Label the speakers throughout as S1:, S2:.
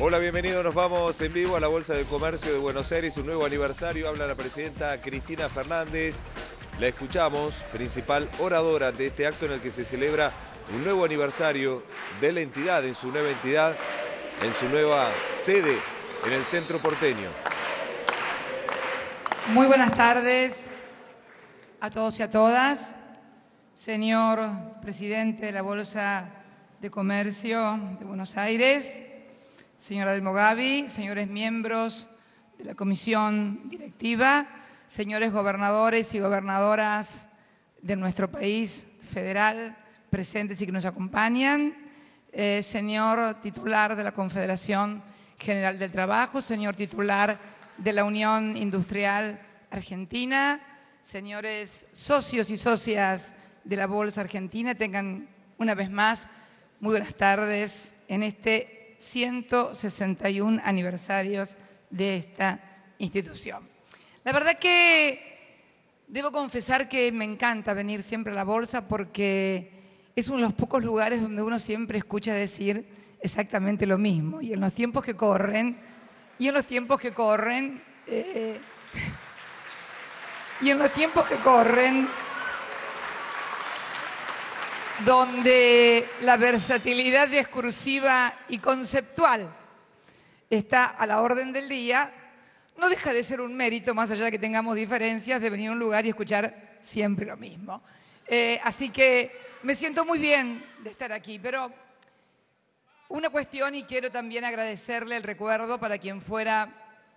S1: Hola, bienvenidos. Nos vamos en vivo a la Bolsa de Comercio de Buenos Aires, un nuevo aniversario. Habla la presidenta Cristina Fernández. La escuchamos, principal oradora de este acto en el que se celebra un nuevo aniversario de la entidad, en su nueva entidad, en su nueva sede, en el centro porteño.
S2: Muy buenas tardes a todos y a todas. Señor presidente de la Bolsa de Comercio de Buenos Aires, señora Adelmo Gavi, señores miembros de la comisión directiva, señores gobernadores y gobernadoras de nuestro país federal presentes y que nos acompañan, señor titular de la Confederación General del Trabajo, señor titular de la Unión Industrial Argentina, señores socios y socias de la Bolsa Argentina, tengan una vez más muy buenas tardes en este 161 aniversarios de esta institución. La verdad que debo confesar que me encanta venir siempre a la Bolsa porque es uno de los pocos lugares donde uno siempre escucha decir exactamente lo mismo. Y en los tiempos que corren, donde la versatilidad discursiva y conceptual está a la orden del día, no deja de ser un mérito, más allá de que tengamos diferencias, de venir a un lugar y escuchar siempre lo mismo. Así que me siento muy bien de estar aquí, pero una cuestión, y quiero también agradecerle el recuerdo para quien fuera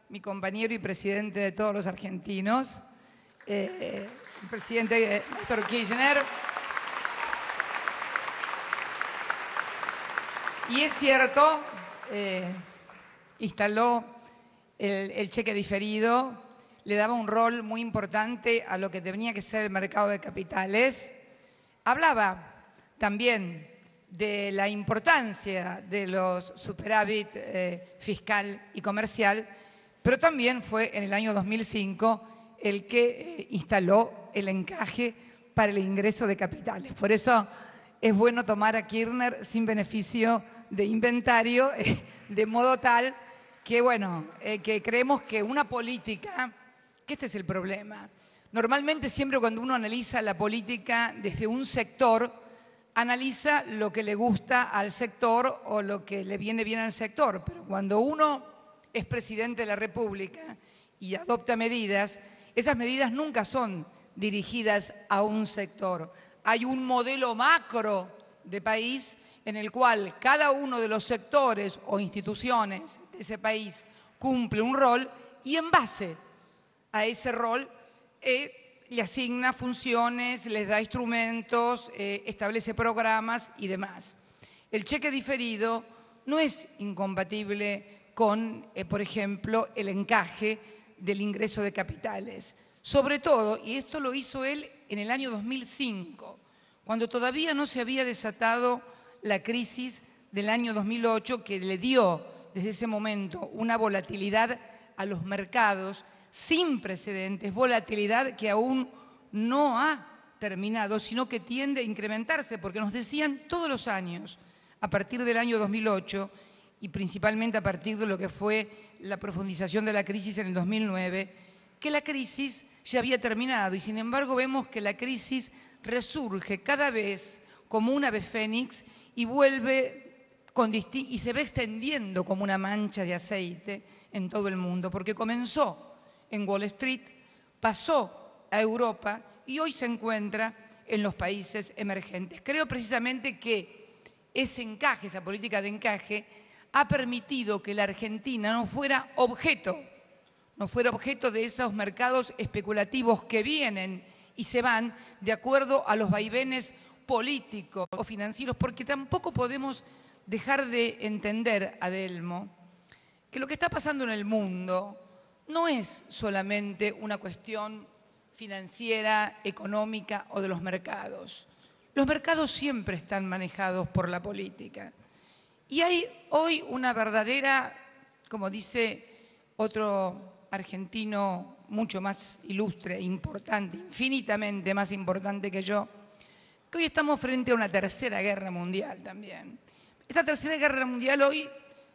S2: mi compañero y presidente de todos los argentinos, el presidente Néstor Kirchner. Y es cierto, instaló el cheque diferido, le daba un rol muy importante a lo que tenía que ser el mercado de capitales. Hablaba también de la importancia de los superávit fiscal y comercial, pero también fue en el año 2005 el que instaló el encaje para el ingreso de capitales. Por eso es bueno tomar a Kirchner sin beneficio de inventario, de modo tal que, bueno, que creemos que una política, que este es el problema. Normalmente siempre cuando uno analiza la política desde un sector, analiza lo que le gusta al sector o lo que le viene bien al sector. Pero cuando uno es presidente de la República y adopta medidas, esas medidas nunca son dirigidas a un sector. Hay un modelo macro de país en el cual cada uno de los sectores o instituciones de ese país cumple un rol y en base a ese rol le asigna funciones, les da instrumentos, establece programas y demás. El cheque diferido no es incompatible con, por ejemplo, el encaje del ingreso de capitales. Sobre todo, y esto lo hizo él en el año 2005, cuando todavía no se había desatado la crisis del año 2008, que le dio desde ese momento una volatilidad a los mercados sin precedentes, volatilidad que aún no ha terminado, sino que tiende a incrementarse, porque nos decían todos los años, a partir del año 2008, y principalmente a partir de lo que fue la profundización de la crisis en el 2009, que la crisis ya había terminado, y sin embargo vemos que la crisis resurge cada vez como un ave fénix y vuelve y se ve extendiendo como una mancha de aceite en todo el mundo, porque comenzó en Wall Street, pasó a Europa y hoy se encuentra en los países emergentes. Creo precisamente que ese encaje, esa política de encaje, ha permitido que la Argentina no fuera objeto de esos mercados especulativos que vienen y se van de acuerdo a los vaivenes políticos o financieros, porque tampoco podemos dejar de entender, Adelmo, que lo que está pasando en el mundo no es solamente una cuestión financiera, económica o de los mercados. Los mercados siempre están manejados por la política. Y hay hoy una verdadera, como dice otro argentino mucho más ilustre, importante, infinitamente más importante que yo, que hoy estamos frente a una tercera guerra mundial también. Esta tercera guerra mundial hoy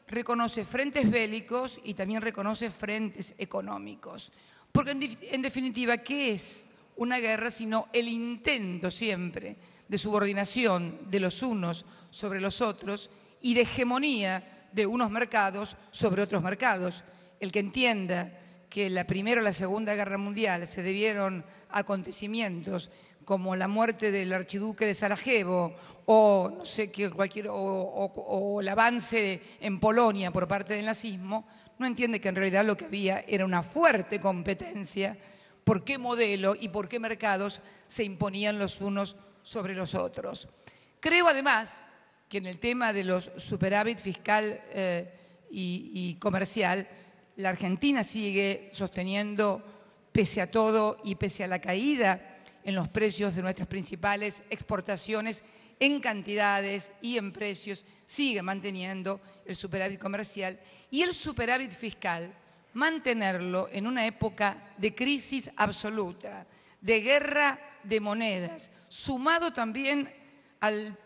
S2: reconoce frentes bélicos y también reconoce frentes económicos. Porque en definitiva, ¿qué es una guerra sino el intento siempre de subordinación de los unos sobre los otros y de hegemonía de unos mercados sobre otros mercados? El que entienda que la Primera o la Segunda Guerra Mundial se debieron a acontecimientos como la muerte del archiduque de Sarajevo o no sé qué, o el avance en Polonia por parte del nazismo, no entiende que en realidad lo que había era una fuerte competencia por qué modelo y por qué mercados se imponían los unos sobre los otros. Creo además que en el tema de los superávit fiscal y comercial, la Argentina sigue sosteniendo, pese a todo y pese a la caída en los precios de nuestras principales exportaciones, en cantidades y en precios, sigue manteniendo el superávit comercial y el superávit fiscal, mantenerlo en una época de crisis absoluta, de guerra de monedas, sumado también al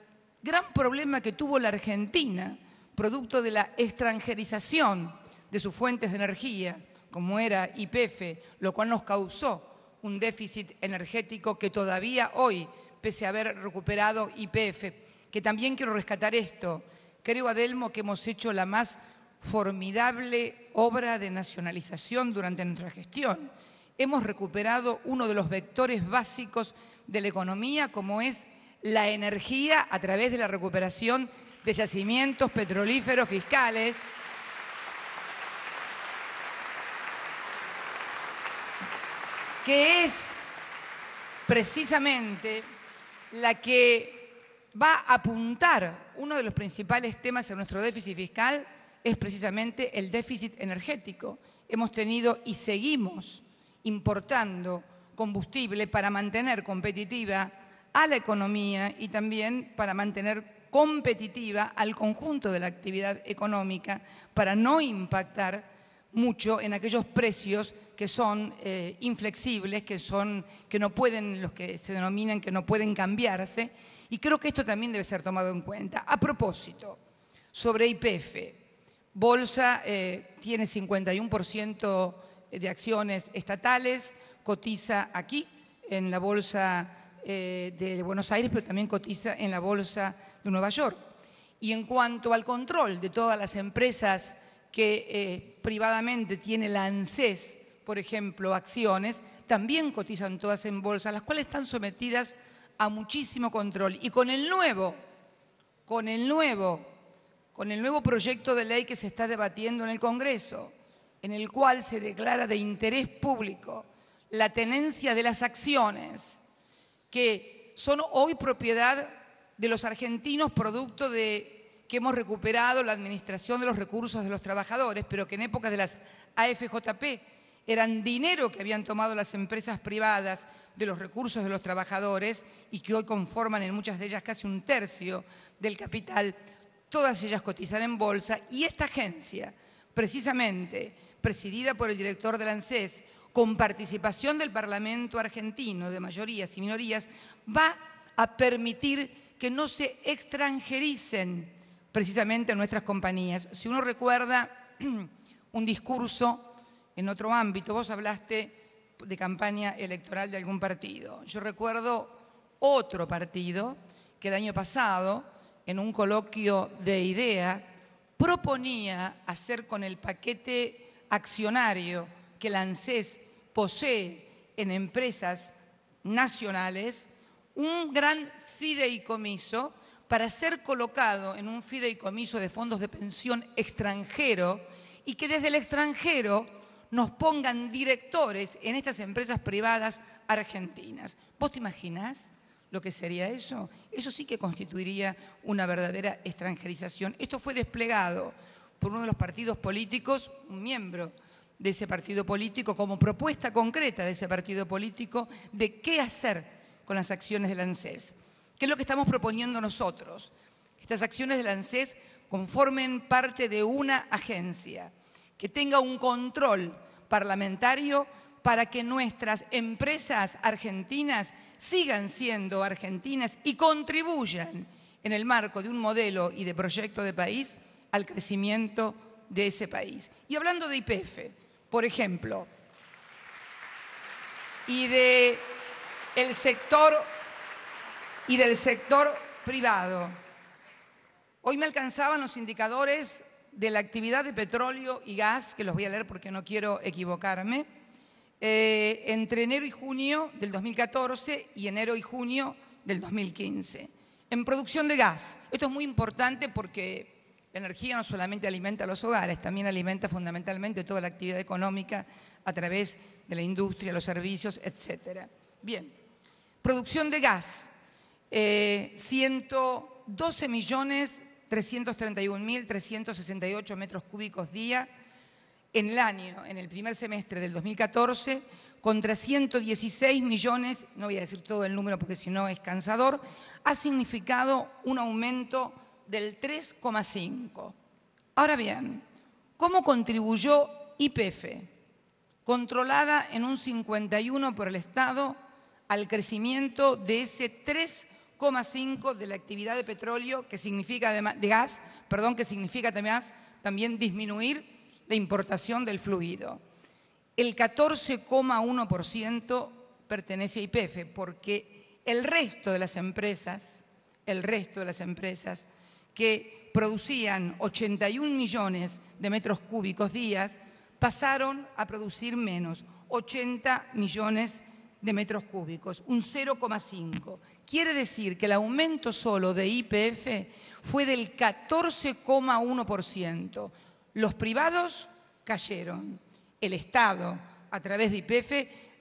S2: gran problema que tuvo la Argentina, producto de la extranjerización de sus fuentes de energía, como era YPF, lo cual nos causó un déficit energético que todavía hoy, pese a haber recuperado YPF, que también quiero rescatar esto, creo, Adelmo, que hemos hecho la más formidable obra de nacionalización durante nuestra gestión. Hemos recuperado uno de los vectores básicos de la economía, como es la energía, a través de la recuperación de yacimientos petrolíferos fiscales, que es precisamente la que va a apuntar. Uno de los principales temas en nuestro déficit fiscal es precisamente el déficit energético. Hemos tenido y seguimos importando combustible para mantener competitiva a la economía y también para mantener competitiva al conjunto de la actividad económica, para no impactar mucho en aquellos precios que son inflexibles, que no pueden, los que se denominan que no pueden cambiarse, y creo que esto también debe ser tomado en cuenta. A propósito, sobre YPF, Bolsa tiene 51% de acciones estatales, cotiza aquí en la Bolsa de Buenos Aires, pero también cotiza en la Bolsa de Nueva York. Y en cuanto al control de todas las empresas que privadamente tiene la ANSES, por ejemplo, acciones, también cotizan todas en bolsa, las cuales están sometidas a muchísimo control. Y con el nuevo proyecto de ley que se está debatiendo en el Congreso, en el cual se declara de interés público la tenencia de las acciones que son hoy propiedad de los argentinos, producto de que hemos recuperado la administración de los recursos de los trabajadores, pero que en épocas de las AFJP eran dinero que habían tomado las empresas privadas de los recursos de los trabajadores y que hoy conforman en muchas de ellas casi un tercio del capital. Todas ellas cotizan en bolsa y esta agencia, precisamente presidida por el director de la ANSES, con participación del Parlamento argentino, de mayorías y minorías, va a permitir que no se extranjericen precisamente nuestras compañías. Si uno recuerda un discurso en otro ámbito, vos hablaste de campaña electoral de algún partido. Yo recuerdo otro partido que el año pasado, en un coloquio de IDEA, proponía hacer con el paquete accionario que la ANSES posee en empresas nacionales un gran fideicomiso para ser colocado en un fideicomiso de fondos de pensión extranjero y que desde el extranjero nos pongan directores en estas empresas privadas argentinas. ¿Vos te imaginás lo que sería eso? Eso sí que constituiría una verdadera extranjerización. Esto fue desplegado por uno de los partidos políticos, un miembro de ese partido político, como propuesta concreta de ese partido político de qué hacer con las acciones del ANSES. ¿Qué es lo que estamos proponiendo nosotros? Estas acciones del ANSES conformen parte de una agencia que tenga un control parlamentario para que nuestras empresas argentinas sigan siendo argentinas y contribuyan en el marco de un modelo y de proyecto de país al crecimiento de ese país. Y hablando de YPF, por ejemplo, y del sector privado, hoy me alcanzaban los indicadores de la actividad de petróleo y gas, que los voy a leer porque no quiero equivocarme, entre enero y junio del 2014 y enero y junio del 2015. En producción de gas, esto es muy importante porque la energía no solamente alimenta a los hogares, también alimenta fundamentalmente toda la actividad económica a través de la industria, los servicios, etc. Bien, producción de gas, 112.331.368 metros cúbicos día en el año, en el primer semestre del 2014, contra 116 millones, no voy a decir todo el número porque si no es cansador, ha significado un aumento del 3,5. Ahora bien, ¿cómo contribuyó YPF, controlada en un 51 por el Estado, al crecimiento de ese 3,5 de la actividad de petróleo, que significa de gas, perdón, que significa además también disminuir la importación del fluido? El 14,1% pertenece a YPF, porque el resto de las empresas que producían 81 millones de metros cúbicos días pasaron a producir menos, 80 millones de metros cúbicos, un 0,5. Quiere decir que el aumento solo de YPF fue del 14,1%. Los privados cayeron. El Estado, a través de YPF,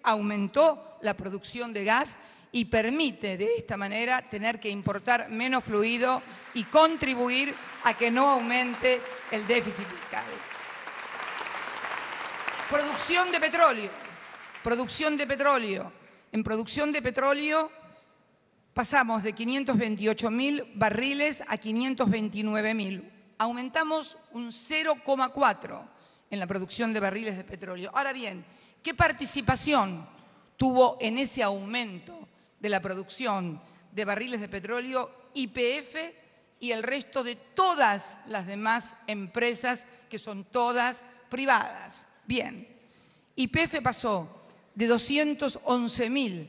S2: aumentó la producción de gas y permite de esta manera tener que importar menos fluido y contribuir a que no aumente el déficit fiscal. Producción de petróleo. En producción de petróleo pasamos de 528.000 barriles a 529.000. Aumentamos un 0,4 en la producción de barriles de petróleo. Ahora bien, ¿qué participación tuvo en ese aumento de la producción de barriles de petróleo YPF y el resto de todas las demás empresas que son todas privadas? Bien, YPF pasó de 211.000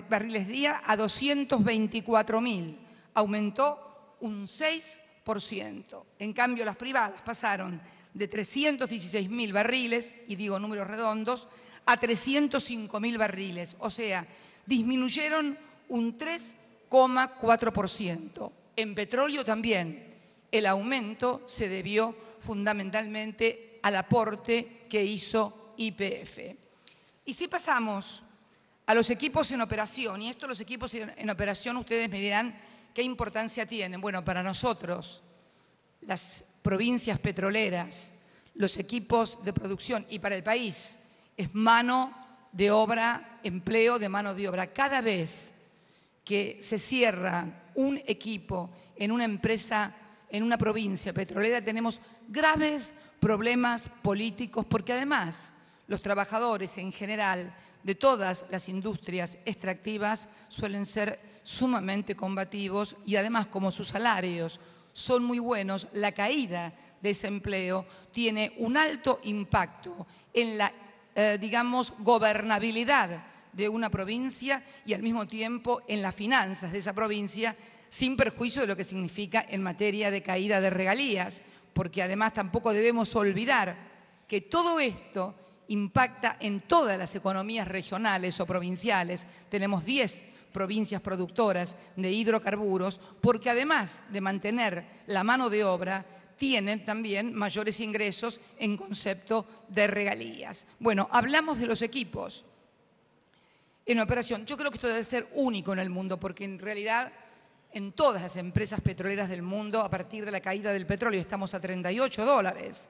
S2: barriles día a 224.000. Aumentó un 6%. En cambio, las privadas pasaron de 316.000 barriles, y digo números redondos, a 305.000 barriles. O sea, disminuyeron un 3,4%. En petróleo también. El aumento se debió fundamentalmente al aporte que hizo YPF. Y si pasamos a los equipos en operación, y los equipos en operación ustedes me dirán qué importancia tienen. Bueno, para nosotros, las provincias petroleras, los equipos de producción y para el país es mano de obra, empleo de mano de obra. Cada vez que se cierra un equipo en una empresa, en una provincia petrolera, tenemos graves problemas políticos porque además los trabajadores en general de todas las industrias extractivas suelen ser sumamente combativos y además como sus salarios son muy buenos, la caída de ese empleo tiene un alto impacto en la, digamos, gobernabilidad de una provincia y al mismo tiempo en las finanzas de esa provincia, sin perjuicio de lo que significa en materia de caída de regalías, porque además tampoco debemos olvidar que todo esto impacta en todas las economías regionales o provinciales. Tenemos 10 provincias productoras de hidrocarburos, porque además de mantener la mano de obra, tienen también mayores ingresos en concepto de regalías. Bueno, hablamos de los equipos en operación. Yo creo que esto debe ser único en el mundo, porque en realidad en todas las empresas petroleras del mundo, a partir de la caída del petróleo, estamos a $38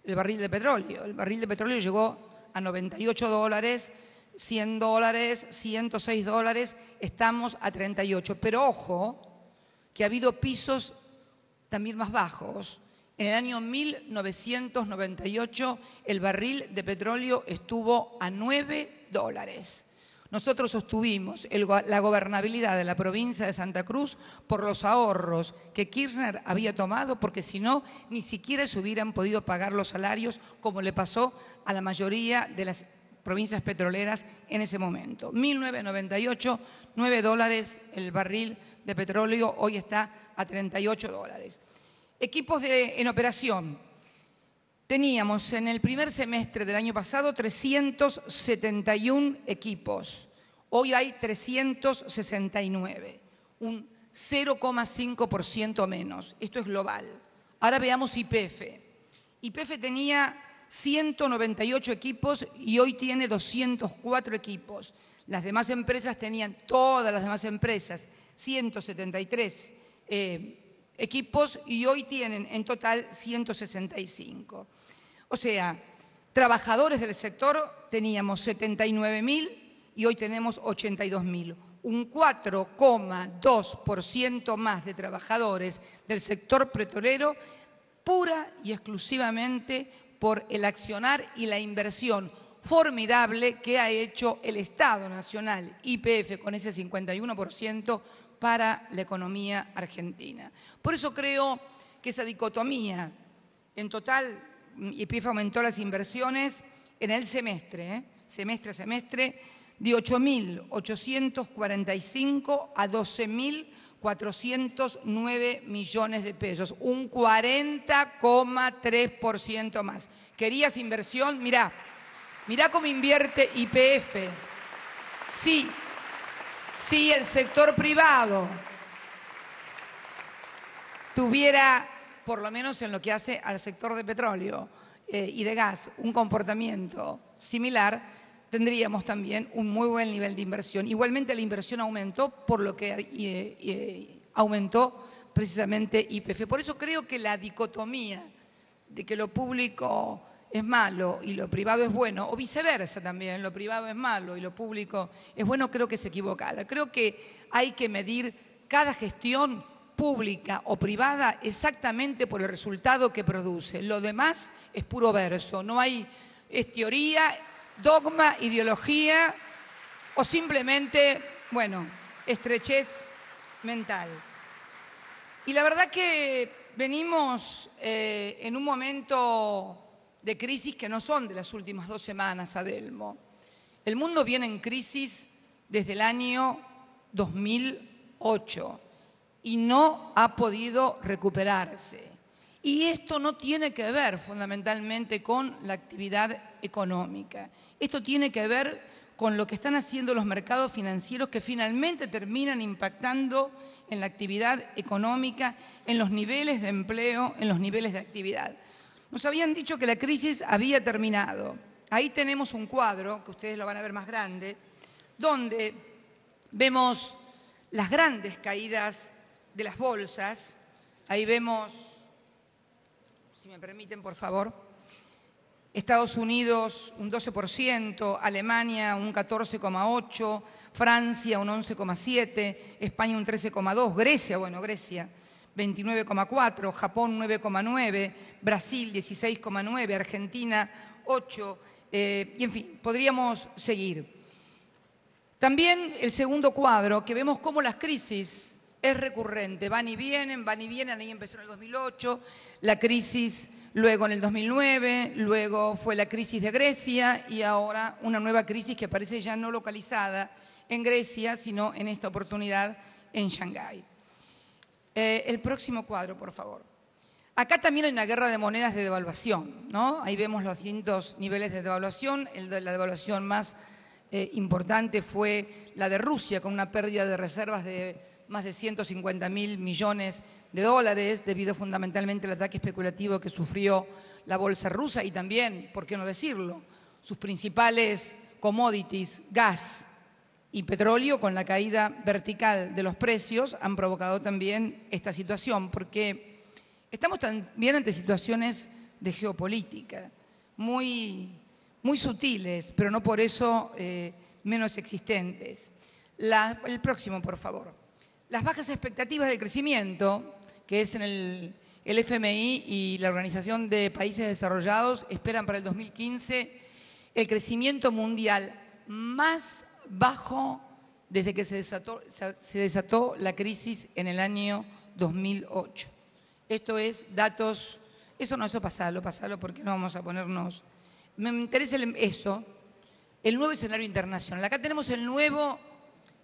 S2: el barril de petróleo. El barril de petróleo llegó a $98, $100, $106, estamos a 38. Pero ojo, que ha habido pisos también más bajos. En el año 1998 el barril de petróleo estuvo a $9. Nosotros sostuvimos la gobernabilidad de la provincia de Santa Cruz por los ahorros que Kirchner había tomado, porque si no, ni siquiera se hubieran podido pagar los salarios como le pasó a la mayoría de las provincias petroleras en ese momento. 1998, $9 el barril de petróleo, hoy está a $38. Equipos en operación. Teníamos en el primer semestre del año pasado 371 equipos. Hoy hay 369, un 0,5% menos. Esto es global. Ahora veamos YPF. YPF tenía 198 equipos y hoy tiene 204 equipos. Las demás empresas tenían, todas las demás empresas, 173 equipos y hoy tienen en total 165. O sea, trabajadores del sector teníamos 79.000 y hoy tenemos 82.000. Un 4,2% más de trabajadores del sector petrolero, pura y exclusivamente por el accionar y la inversión formidable que ha hecho el Estado Nacional, YPF, con ese 51%, para la economía argentina. Por eso creo que esa dicotomía, en total, YPF aumentó las inversiones en el semestre a semestre, de 8.845 a 12.409 millones de pesos, un 40,3% más. ¿Querías inversión? Mirá cómo invierte YPF. Sí, el sector privado tuviera, por lo menos en lo que hace al sector de petróleo y de gas, un comportamiento similar, tendríamos también un muy buen nivel de inversión. Igualmente la inversión aumentó por lo que aumentó precisamente YPF. Por eso creo que la dicotomía de que lo público es malo y lo privado es bueno, o viceversa también, lo privado es malo y lo público es bueno, creo que es equivocada. Creo que hay que medir cada gestión pública o privada exactamente por el resultado que produce. Lo demás es puro verso, no hay, es teoría, dogma, ideología o simplemente, bueno, estrechez mental. Y la verdad que venimos en un momento de crisis que no son de las últimas 2 semanas, Adelmo. El mundo viene en crisis desde el año 2008 y no ha podido recuperarse. Y esto no tiene que ver fundamentalmente con la actividad económica. Esto tiene que ver con lo que están haciendo los mercados financieros que finalmente terminan impactando en la actividad económica, en los niveles de empleo, en los niveles de actividad. Nos habían dicho que la crisis había terminado. Ahí tenemos un cuadro, que ustedes lo van a ver más grande, donde vemos las grandes caídas de las bolsas. Ahí vemos, si me permiten, por favor, Estados Unidos un 12%, Alemania un 14,8%, Francia un 11,7%, España un 13,2%, Grecia 29,4%, Japón 9,9%, Brasil 16,9%, Argentina 8%, y en fin, podríamos seguir. También el segundo cuadro, que vemos cómo las crisis es recurrente, van y vienen, ahí empezó en el 2008, la crisis luego en el 2009, luego fue la crisis de Grecia y ahora una nueva crisis que parece ya no localizada en Grecia, sino en esta oportunidad en Shanghái. El próximo cuadro, por favor. Acá también hay una guerra de monedas de devaluación, ¿no? Ahí vemos los distintos niveles de devaluación. La devaluación más importante fue la de Rusia, con una pérdida de reservas de más de 150.000 millones de dólares, debido fundamentalmente al ataque especulativo que sufrió la bolsa rusa y también, ¿por qué no decirlo?, sus principales commodities, gas y petróleo, con la caída vertical de los precios, han provocado también esta situación, porque estamos también ante situaciones de geopolítica muy sutiles, pero no por eso menos existentes. El próximo, por favor. Las bajas expectativas de crecimiento, que es en el FMI y la Organización de Países Desarrollados, esperan para el 2015 el crecimiento mundial más bajo desde que se desató la crisis en el año 2008. Esto es datos, eso pasalo porque no vamos a ponernos. Me interesa eso, el nuevo escenario internacional. Acá tenemos el nuevo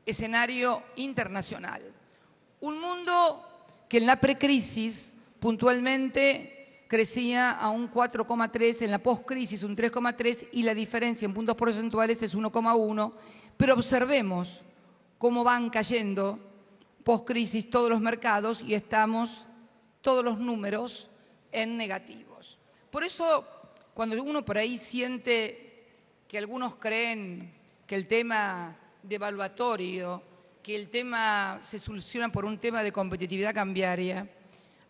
S2: escenario internacional. Un mundo que en la precrisis puntualmente crecía a un 4,3, en la postcrisis un 3,3 y la diferencia en puntos porcentuales es 1,1. Pero observemos cómo van cayendo postcrisis todos los mercados y estamos todos los números en negativos. Por eso, cuando uno por ahí siente que algunos creen que el tema devaluatorio, que el tema se soluciona por un tema de competitividad cambiaria,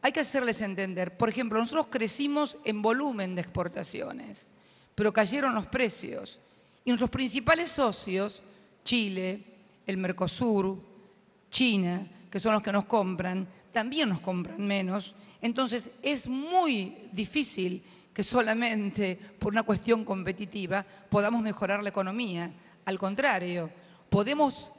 S2: hay que hacerles entender. Por ejemplo, nosotros crecimos en volumen de exportaciones, pero cayeron los precios. Y nuestros principales socios, Chile, el Mercosur, China, que son los que nos compran, también nos compran menos. Entonces es muy difícil que solamente por una cuestión competitiva podamos mejorar la economía. Al contrario, podemos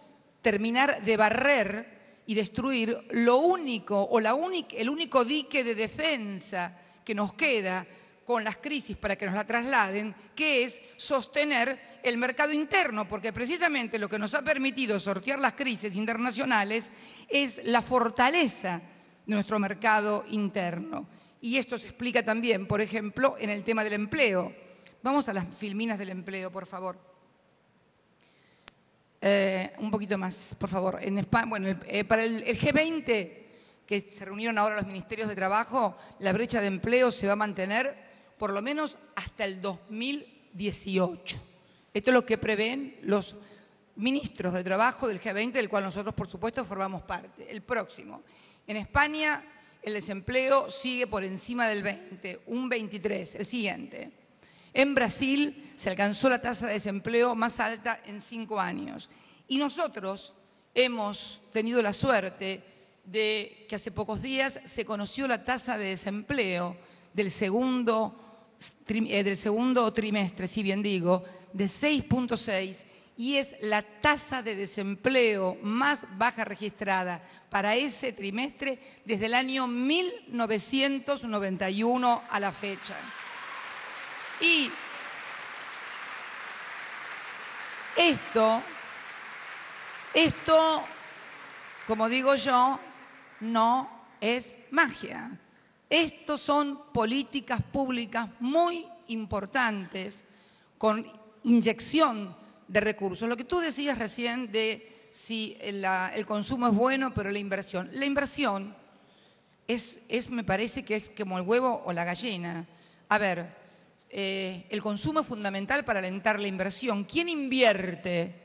S2: terminar de barrer y destruir lo único o el único dique de defensa que nos queda con las crisis para que nos la trasladen, que es sostener el mercado interno, porque precisamente lo que nos ha permitido sortear las crisis internacionales es la fortaleza de nuestro mercado interno. Y esto se explica también, por ejemplo, en el tema del empleo. Vamos a las filminas del empleo, por favor. Un poquito más, por favor. En España, bueno, para el G20, que se reunieron ahora los ministerios de trabajo, la brecha de empleo se va a mantener por lo menos hasta el 2018. Esto es lo que prevén los ministros de trabajo del G20, del cual nosotros, por supuesto, formamos parte. El próximo. En España, el desempleo sigue por encima del 20, un 23. El siguiente. En Brasil se alcanzó la tasa de desempleo más alta en 5 años. Y nosotros hemos tenido la suerte de que hace pocos días se conoció la tasa de desempleo del segundo trimestre, si bien digo, de 6,6, y es la tasa de desempleo más baja registrada para ese trimestre desde el año 1991 a la fecha. Y esto, como digo yo, no es magia. Estos son políticas públicas muy importantes con inyección de recursos. Lo que tú decías recién de si el consumo es bueno, pero la inversión. La inversión me parece que es como el huevo o la gallina. A ver, el consumo es fundamental para alentar la inversión. ¿Quién invierte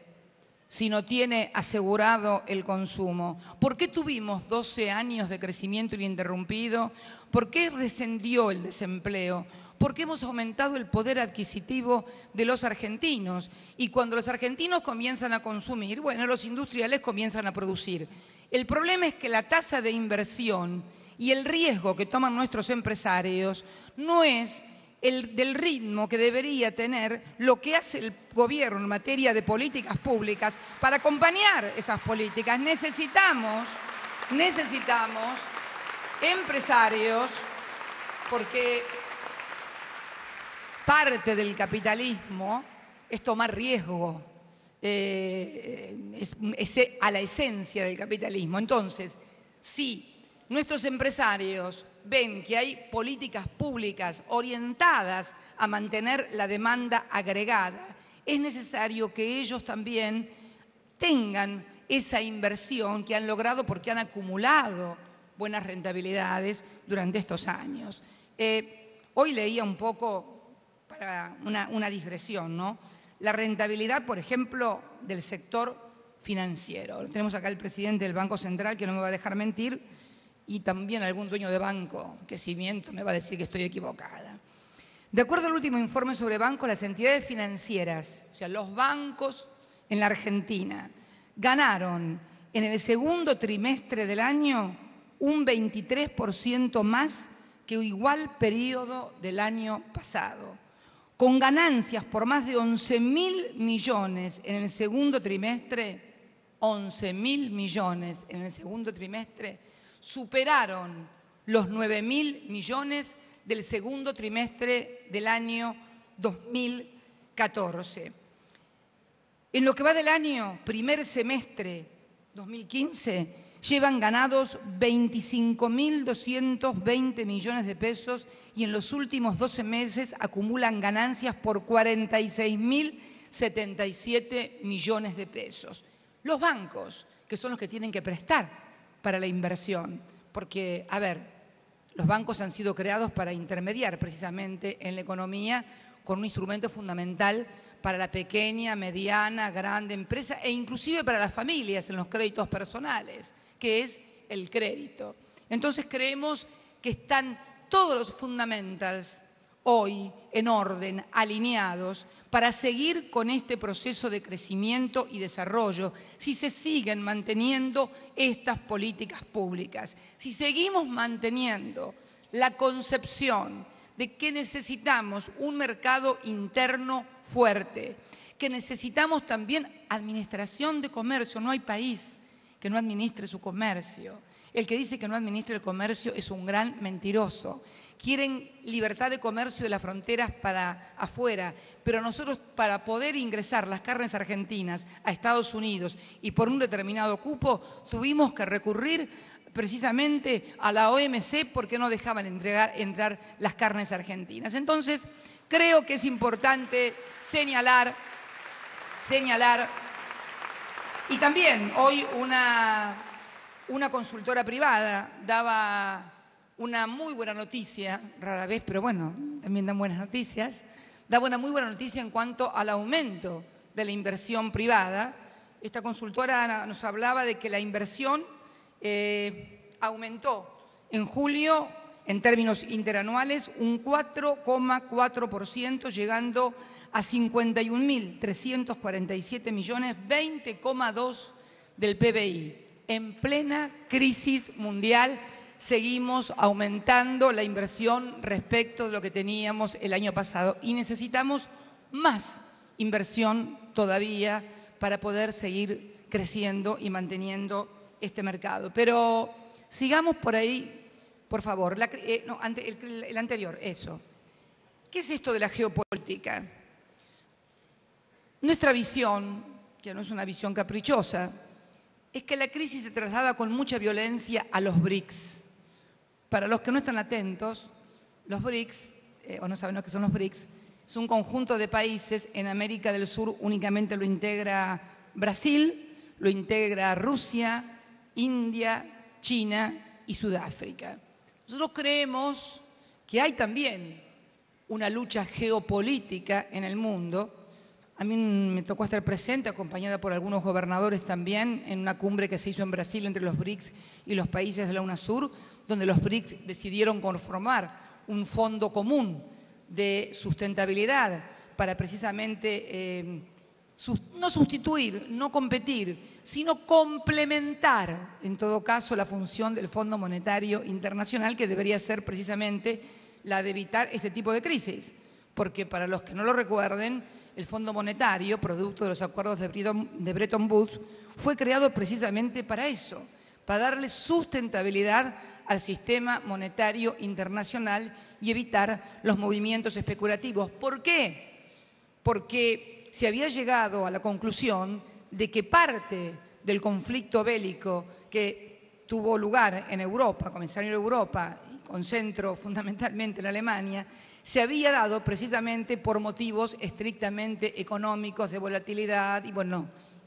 S2: si no tiene asegurado el consumo? ¿Por qué tuvimos 12 años de crecimiento ininterrumpido? ¿Por qué descendió el desempleo? ¿Por qué hemos aumentado el poder adquisitivo de los argentinos? Y cuando los argentinos comienzan a consumir, bueno, los industriales comienzan a producir. El problema es que la tasa de inversión y el riesgo que toman nuestros empresarios no es el del ritmo que debería tener lo que hace el gobierno en materia de políticas públicas para acompañar esas políticas. Necesitamos empresarios, porque parte del capitalismo es tomar riesgo, es a la esencia del capitalismo. Entonces, si nuestros empresarios ven que hay políticas públicas orientadas a mantener la demanda agregada, es necesario que ellos también tengan esa inversión que han logrado porque han acumulado buenas rentabilidades durante estos años. Hoy leía un poco, para una digresión, ¿no? La rentabilidad, por ejemplo, del sector financiero. Tenemos acá el presidente del Banco Central, que no me va a dejar mentir, y también algún dueño de banco, que si miento me va a decir que estoy equivocada. De acuerdo al último informe sobre bancos, las entidades financieras, o sea, los bancos en la Argentina, ganaron en el segundo trimestre del año un 23% más que igual periodo del año pasado, con ganancias por más de 11.000 millones en el segundo trimestre, 11.000 millones en el segundo trimestre, superaron los 9.000 millones del segundo trimestre del año 2014. En lo que va del año, primer semestre 2015, llevan ganados 25.220 millones de pesos y en los últimos 12 meses acumulan ganancias por 46.077 millones de pesos. Los bancos, que son los que tienen que prestar para la inversión, porque, a ver, los bancos han sido creados para intermediar precisamente en la economía con un instrumento fundamental para la pequeña, mediana, grande empresa e inclusive para las familias en los créditos personales, que es el crédito. Entonces creemos que están todos los fundamentals hoy en orden, alineados, para seguir con este proceso de crecimiento y desarrollo, si se siguen manteniendo estas políticas públicas, si seguimos manteniendo la concepción de que necesitamos un mercado interno fuerte, que necesitamos también administración de comercio. No hay país que no administre su comercio. El que dice que no administre el comercio es un gran mentiroso. Quieren libertad de comercio de las fronteras para afuera, pero nosotros para poder ingresar las carnes argentinas a Estados Unidos y por un determinado cupo tuvimos que recurrir precisamente a la OMC porque no dejaban entrar las carnes argentinas. Entonces, creo que es importante señalar, y también hoy una consultora privada daba una muy buena noticia, rara vez, pero bueno, también dan buenas noticias, daba una muy buena noticia en cuanto al aumento de la inversión privada. Esta consultora nos hablaba de que la inversión aumentó en julio, en términos interanuales, un 4,4%, llegando a 51.347 millones, 20,2% del PBI. En plena crisis mundial seguimos aumentando la inversión respecto de lo que teníamos el año pasado y necesitamos más inversión todavía para poder seguir creciendo y manteniendo este mercado. Pero sigamos por ahí, por favor. El anterior, eso. ¿Qué es esto de la geopolítica? Nuestra visión, que no es una visión caprichosa, es que la crisis se traslada con mucha violencia a los BRICS. Para los que no están atentos, los BRICS, o no saben lo que son los BRICS, es un conjunto de países. En América del Sur únicamente lo integra Brasil, lo integra Rusia, India, China y Sudáfrica. Nosotros creemos que hay también una lucha geopolítica en el mundo. A mí me tocó estar presente, acompañada por algunos gobernadores también, en una cumbre que se hizo en Brasil entre los BRICS y los países de la UNASUR, donde los BRICS decidieron conformar un fondo común de sustentabilidad para precisamente no sustituir, no competir, sino complementar, en todo caso, la función del Fondo Monetario Internacional, que debería ser precisamente la de evitar este tipo de crisis. Porque para los que no lo recuerden, el Fondo Monetario, producto de los acuerdos de Bretton Woods, fue creado precisamente para eso, para darle sustentabilidad al sistema monetario internacional y evitar los movimientos especulativos. ¿Por qué? Porque se había llegado a la conclusión de que parte del conflicto bélico que tuvo lugar en Europa, comenzaron en Europa y con centro fundamentalmente en Alemania, se había dado precisamente por motivos estrictamente económicos, de volatilidad,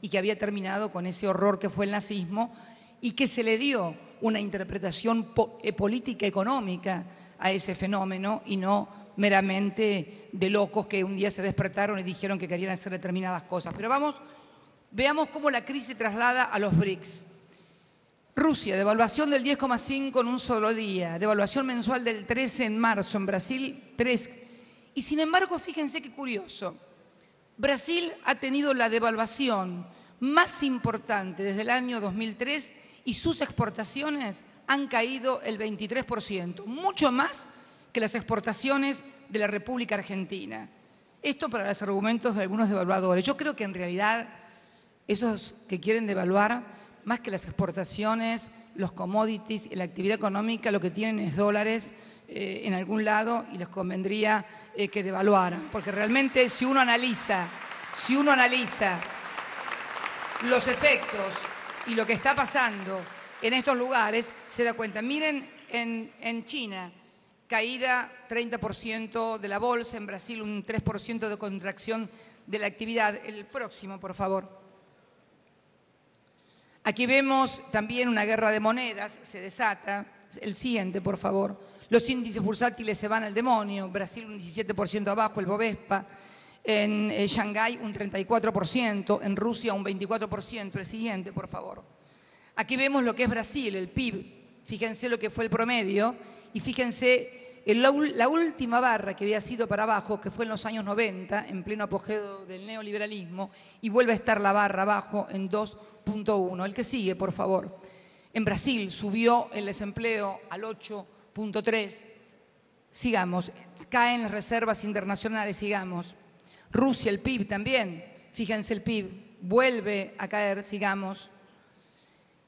S2: y que había terminado con ese horror que fue el nazismo, y que se le dio una interpretación política económica a ese fenómeno y no meramente de locos que un día se despertaron y dijeron que querían hacer determinadas cosas. Pero veamos cómo la crisis se traslada a los BRICS. Rusia, devaluación del 10,5 en un solo día, devaluación mensual del 13 en marzo, en Brasil 3. Y sin embargo, fíjense qué curioso, Brasil ha tenido la devaluación más importante desde el año 2003 y sus exportaciones han caído el 23%, mucho más que las exportaciones de la República Argentina. Esto para los argumentos de algunos devaluadores. Yo creo que en realidad esos que quieren devaluar, más que las exportaciones, los commodities y la actividad económica, lo que tienen es dólares en algún lado y les convendría que devaluaran. Porque realmente si uno analiza los efectos y lo que está pasando en estos lugares, se da cuenta. Miren en China, caída 30% de la bolsa, en Brasil un 3% de contracción de la actividad. El próximo, por favor. Aquí vemos también una guerra de monedas, se desata. El siguiente, por favor. Los índices bursátiles se van al demonio. Brasil un 17% abajo, el Bovespa. En Shanghái un 34%, en Rusia un 24%. El siguiente, por favor. Aquí vemos lo que es Brasil, el PIB. Fíjense lo que fue el promedio y fíjense la última barra que había sido para abajo, que fue en los años 90, en pleno apogeo del neoliberalismo, y vuelve a estar la barra abajo en 2,1. El que sigue, por favor. En Brasil subió el desempleo al 8,3. Sigamos. Caen las reservas internacionales, sigamos. Rusia, el PIB también. Fíjense el PIB. Vuelve a caer, sigamos.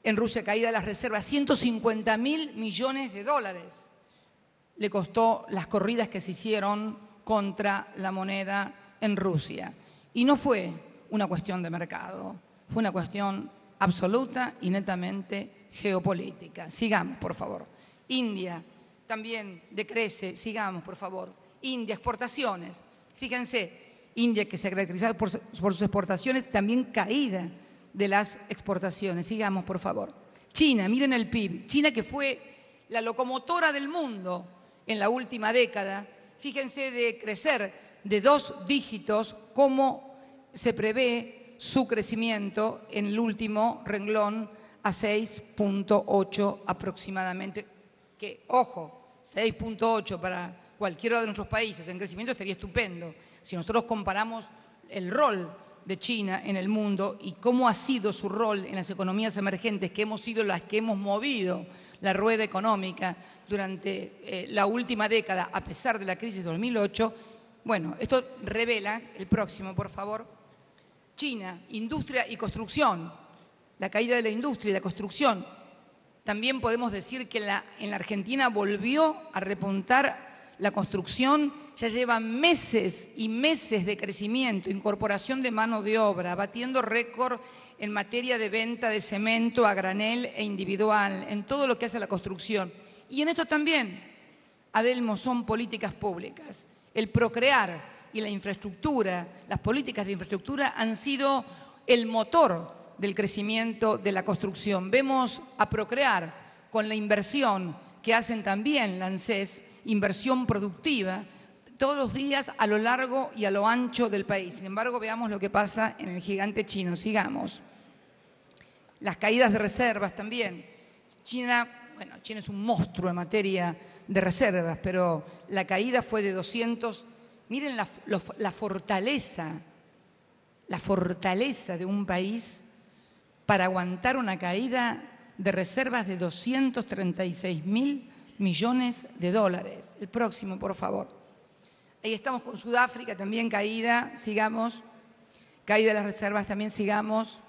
S2: En Rusia, caída de las reservas, 150.000 millones de dólares. Le costó las corridas que se hicieron contra la moneda en Rusia. Y no fue una cuestión de mercado, fue una cuestión absoluta y netamente geopolítica. Sigamos, por favor. India también decrece, sigamos, por favor. India, exportaciones. Fíjense, India, que se ha caracterizado por sus exportaciones, también caída de las exportaciones. Sigamos, por favor. China, miren el PIB. China, que fue la locomotora del mundo en la última década, fíjense, de crecer de 2 dígitos, cómo se prevé su crecimiento en el último renglón a 6,8 aproximadamente. Que, ojo, 6,8 para cualquiera de nuestros países en crecimiento sería estupendo. Si nosotros comparamos el rol de China en el mundo y cómo ha sido su rol en las economías emergentes, que hemos sido las que hemos movido la rueda económica durante la última década, a pesar de la crisis de 2008, bueno, esto revela, el próximo, por favor, China, industria y construcción, la caída de la industria y la construcción. También podemos decir que en la Argentina volvió a repuntar la construcción, ya lleva meses y meses de crecimiento, incorporación de mano de obra, batiendo récord en materia de venta de cemento a granel e individual, en todo lo que hace la construcción. Y en esto también, Adelmo, son políticas públicas. El Procrear y la infraestructura, las políticas de infraestructura han sido el motor del crecimiento de la construcción. Vemos a Procrear con la inversión que hacen también la ANSES, inversión productiva, todos los días a lo largo y a lo ancho del país. Sin embargo, veamos lo que pasa en el gigante chino. Sigamos. Las caídas de reservas también. China es un monstruo en materia de reservas, pero la caída fue de 200. Miren la fortaleza de un país para aguantar una caída de reservas de 236.000 millones de dólares. El próximo, por favor. Ahí estamos con Sudáfrica, también caída, sigamos. Caída de las reservas, también sigamos.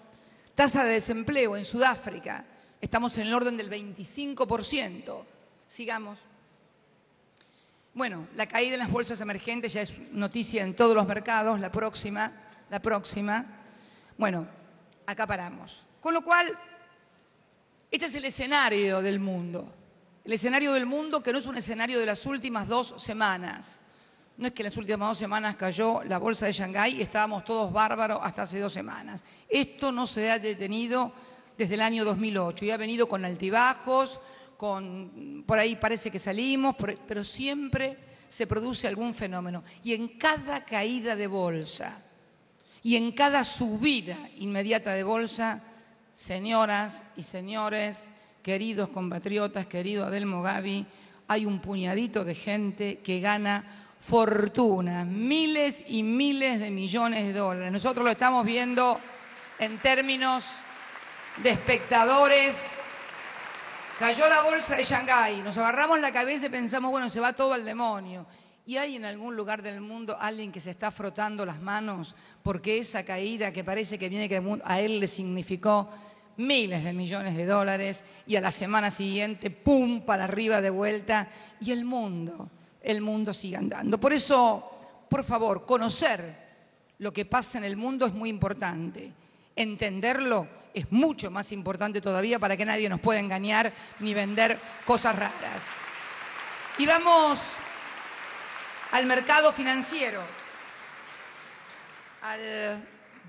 S2: Tasa de desempleo en Sudáfrica, estamos en el orden del 25%. Sigamos. Bueno, la caída en las bolsas emergentes ya es noticia en todos los mercados. La próxima. Bueno, acá paramos. Con lo cual, este es el escenario del mundo. El escenario del mundo, que no es un escenario de las últimas 2 semanas. No es que en las últimas 2 semanas cayó la bolsa de Shanghái y estábamos todos bárbaros hasta hace 2 semanas. Esto no se ha detenido desde el año 2008 y ha venido con altibajos, por ahí parece que salimos, pero siempre se produce algún fenómeno. Y en cada caída de bolsa y en cada subida inmediata de bolsa, señoras y señores, queridos compatriotas, querido Adelmo Gavi, hay un puñadito de gente que gana fortunas, miles y miles de millones de dólares. Nosotros lo estamos viendo en términos de espectadores. Cayó la bolsa de Shanghái, nos agarramos la cabeza y pensamos, bueno, se va todo al demonio. ¿Y hay en algún lugar del mundo alguien que se está frotando las manos porque esa caída que parece que viene a él le significó miles de millones de dólares y a la semana siguiente, ¡pum!, para arriba de vuelta y el mundo sigue andando? Por eso, por favor, conocer lo que pasa en el mundo es muy importante. Entenderlo es mucho más importante todavía para que nadie nos pueda engañar ni vender cosas raras. Y vamos al mercado financiero, al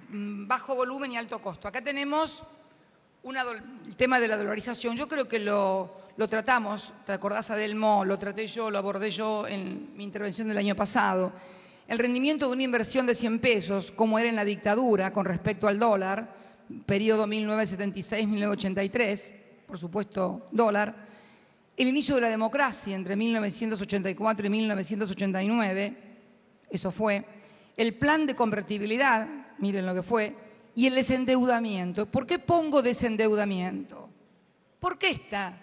S2: bajo volumen y alto costo. Acá tenemos el tema de la dolarización. Yo creo que lo tratamos, ¿te acordás, Adelmo? Lo traté yo, lo abordé yo en mi intervención del año pasado. El rendimiento de una inversión de 100 pesos, como era en la dictadura con respecto al dólar, periodo 1976-1983, por supuesto dólar. El inicio de la democracia entre 1984 y 1989, eso fue. El plan de convertibilidad, miren lo que fue, y el desendeudamiento. ¿Por qué pongo desendeudamiento? Porque esta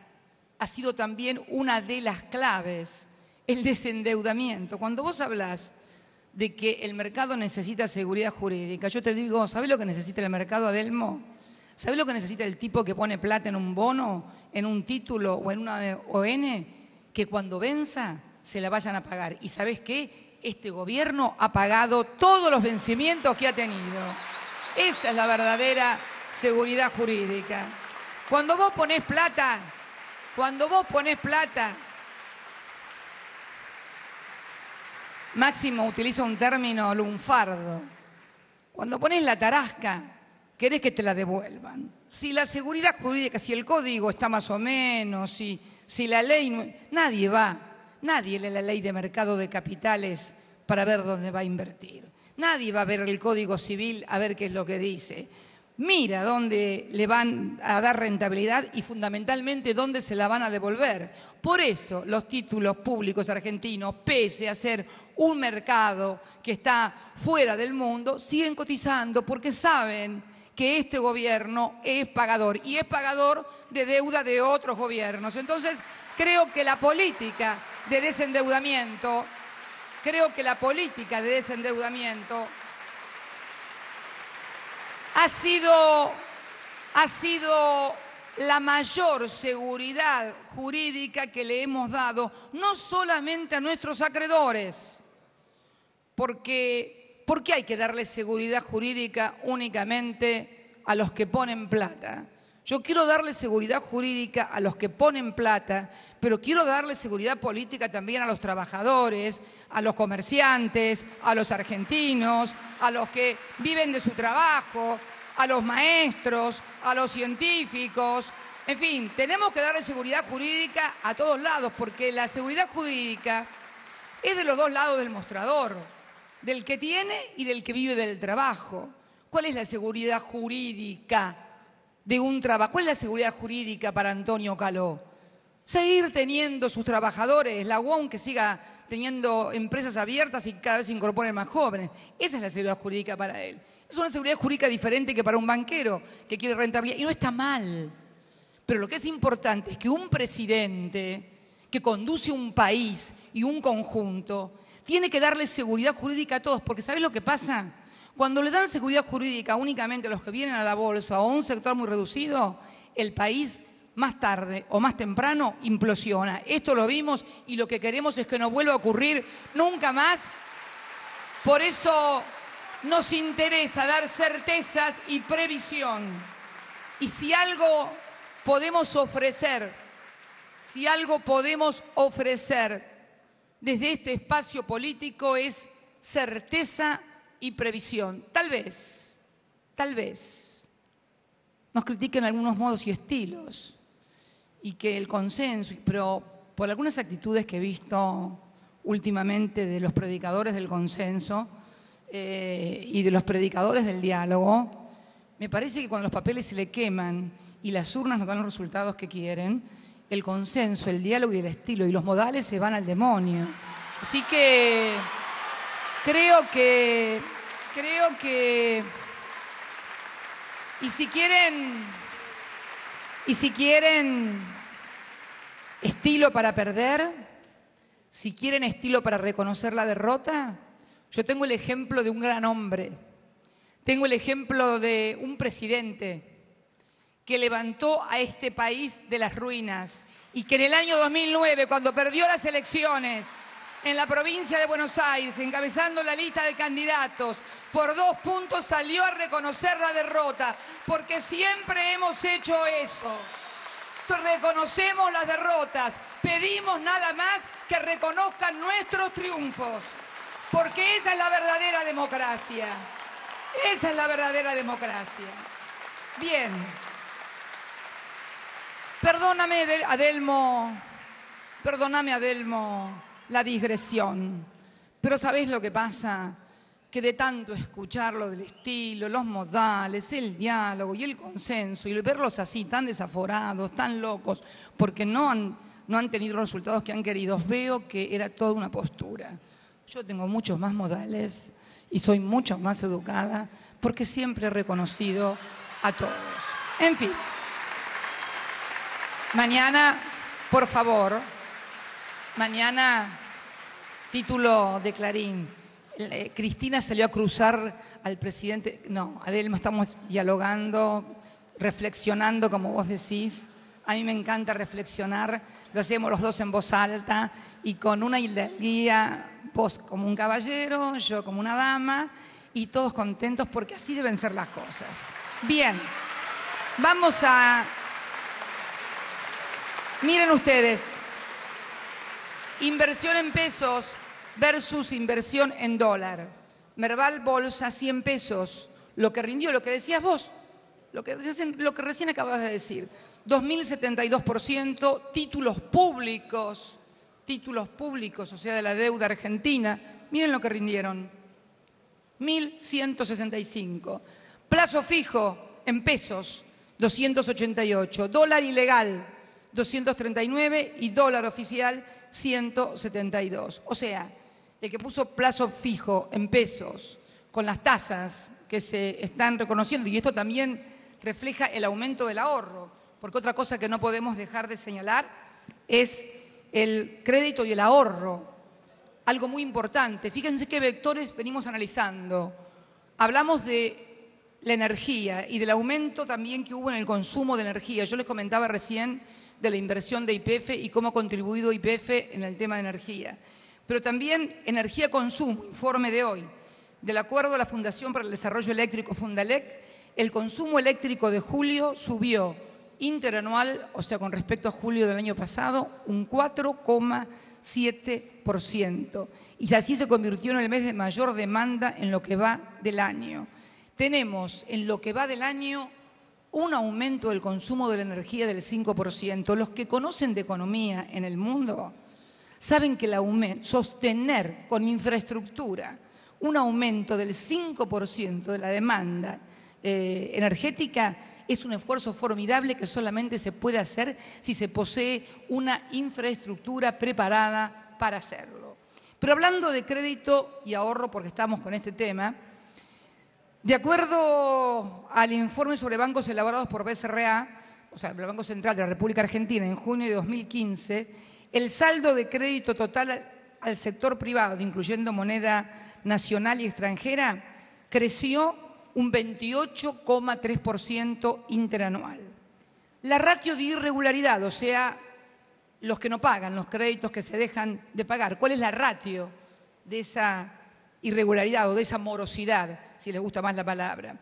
S2: ha sido también una de las claves, el desendeudamiento. Cuando vos hablás de que el mercado necesita seguridad jurídica, yo te digo, ¿sabés lo que necesita el mercado, Adelmo? ¿Sabés lo que necesita el tipo que pone plata en un bono, en un título o en una ON? Que cuando venza se la vayan a pagar. ¿Y sabés qué? Este gobierno ha pagado todos los vencimientos que ha tenido. Esa es la verdadera seguridad jurídica. Cuando vos ponés plata, Máximo utiliza un término lunfardo. Cuando ponés la tarasca, querés que te la devuelvan. Si la seguridad jurídica, si el código está más o menos, si la ley... Nadie lee la ley de mercado de capitales para ver dónde va a invertir. Nadie va a ver el Código Civil a ver qué es lo que dice. Mira dónde le van a dar rentabilidad y fundamentalmente dónde se la van a devolver. Por eso los títulos públicos argentinos, pese a ser un mercado que está fuera del mundo, siguen cotizando porque saben que este gobierno es pagador y es pagador de deuda de otros gobiernos. Entonces, creo que la política de desendeudamiento ha sido la mayor seguridad jurídica que le hemos dado, no solamente a nuestros acreedores, porque ¿por qué hay que darle seguridad jurídica únicamente a los que ponen plata? Yo quiero darle seguridad jurídica a los que ponen plata, pero quiero darle seguridad política también a los trabajadores, a los comerciantes, a los argentinos, a los que viven de su trabajo, a los maestros, a los científicos. En fin, tenemos que darle seguridad jurídica a todos lados, porque la seguridad jurídica es de los dos lados del mostrador, del que tiene y del que vive del trabajo. ¿Cuál es la seguridad jurídica de un trabajo? ¿Cuál es la seguridad jurídica para Antonio Caló? Seguir teniendo sus trabajadores, la UOM que siga teniendo empresas abiertas y cada vez se incorporen más jóvenes. Esa es la seguridad jurídica para él. Es una seguridad jurídica diferente que para un banquero que quiere rentabilidad. Y no está mal. Pero lo que es importante es que un presidente que conduce un país y un conjunto tiene que darle seguridad jurídica a todos. Porque ¿sabés lo que pasa? Cuando le dan seguridad jurídica únicamente a los que vienen a la bolsa o a un sector muy reducido, el país más tarde o más temprano implosiona. Esto lo vimos y lo que queremos es que no vuelva a ocurrir nunca más. Por eso nos interesa dar certezas y previsión. Y si algo podemos ofrecer desde este espacio político es certeza y previsión. Tal vez nos critiquen algunos modos y estilos y que el consenso, pero por algunas actitudes que he visto últimamente de los predicadores del consenso y de los predicadores del diálogo, me parece que cuando los papeles se le queman y las urnas no dan los resultados que quieren, el consenso, el diálogo y el estilo y los modales se van al demonio. Así que creo que y si quieren estilo para perder, Si quieren estilo para reconocer la derrota, yo tengo el ejemplo de un gran hombre. Tengo el ejemplo de un presidente que levantó a este país de las ruinas y que en el año 2009, cuando perdió las elecciones en la provincia de Buenos Aires, encabezando la lista de candidatos, por 2 puntos salió a reconocer la derrota, porque siempre hemos hecho eso. Reconocemos las derrotas, pedimos nada más que reconozcan nuestros triunfos, porque esa es la verdadera democracia. Esa es la verdadera democracia. Bien. Perdóname, Adelmo, la digresión. Pero ¿sabés lo que pasa? Que de tanto escuchar lo del estilo, los modales, el diálogo y el consenso, y verlos así tan desaforados, tan locos, porque no han tenido los resultados que han querido, veo que era toda una postura. Yo tengo muchos más modales y soy mucho más educada porque siempre he reconocido a todos. En fin. Mañana, por favor, mañana, título de Clarín, Cristina salió a cruzar al presidente. No, Adelmo, estamos dialogando, reflexionando, como vos decís. A mí me encanta reflexionar, lo hacemos los dos en voz alta y con una hidalguía, vos como un caballero, yo como una dama, y todos contentos porque así deben ser las cosas. Bien, vamos a... Miren ustedes, inversión en pesos versus inversión en dólar. Merval Bolsa, 100 pesos, lo que rindió, lo que decías vos, lo que recién acabas de decir. 2.072%, títulos públicos, o sea, de la deuda argentina. Miren lo que rindieron, 1.165. Plazo fijo en pesos, 288. Dólar ilegal, 239 y dólar oficial 172. O sea, el que puso plazo fijo en pesos con las tasas que se están reconociendo, y esto también refleja el aumento del ahorro, porque otra cosa que no podemos dejar de señalar es el crédito y el ahorro, algo muy importante. Fíjense qué vectores venimos analizando. Hablamos de la energía y del aumento también que hubo en el consumo de energía. Yo les comentaba recién de la inversión de YPF y cómo ha contribuido YPF en el tema de energía. Pero también energía consumo, informe de hoy. Del acuerdo a la Fundación para el Desarrollo Eléctrico, Fundalec, el consumo eléctrico de julio subió interanual, o sea, con respecto a julio del año pasado, un 4,7%. Y así se convirtió en el mes de mayor demanda en lo que va del año. Tenemos en lo que va del año un aumento del consumo de la energía del 5%. Los que conocen de economía en el mundo saben que el aumento, sostener con infraestructura un aumento del 5% de la demanda energética es un esfuerzo formidable que solamente se puede hacer si se posee una infraestructura preparada para hacerlo. Pero hablando de crédito y ahorro, porque estamos con este tema, de acuerdo al informe sobre bancos elaborados por BCRA, o sea, el Banco Central de la República Argentina, en junio de 2015, el saldo de crédito total al sector privado, incluyendo moneda nacional y extranjera, creció un 28,3% interanual. La ratio de irregularidad, o sea, los que no pagan, los créditos que se dejan de pagar, ¿cuál es la ratio de esa irregularidad o de esa morosidad, si les gusta más la palabra?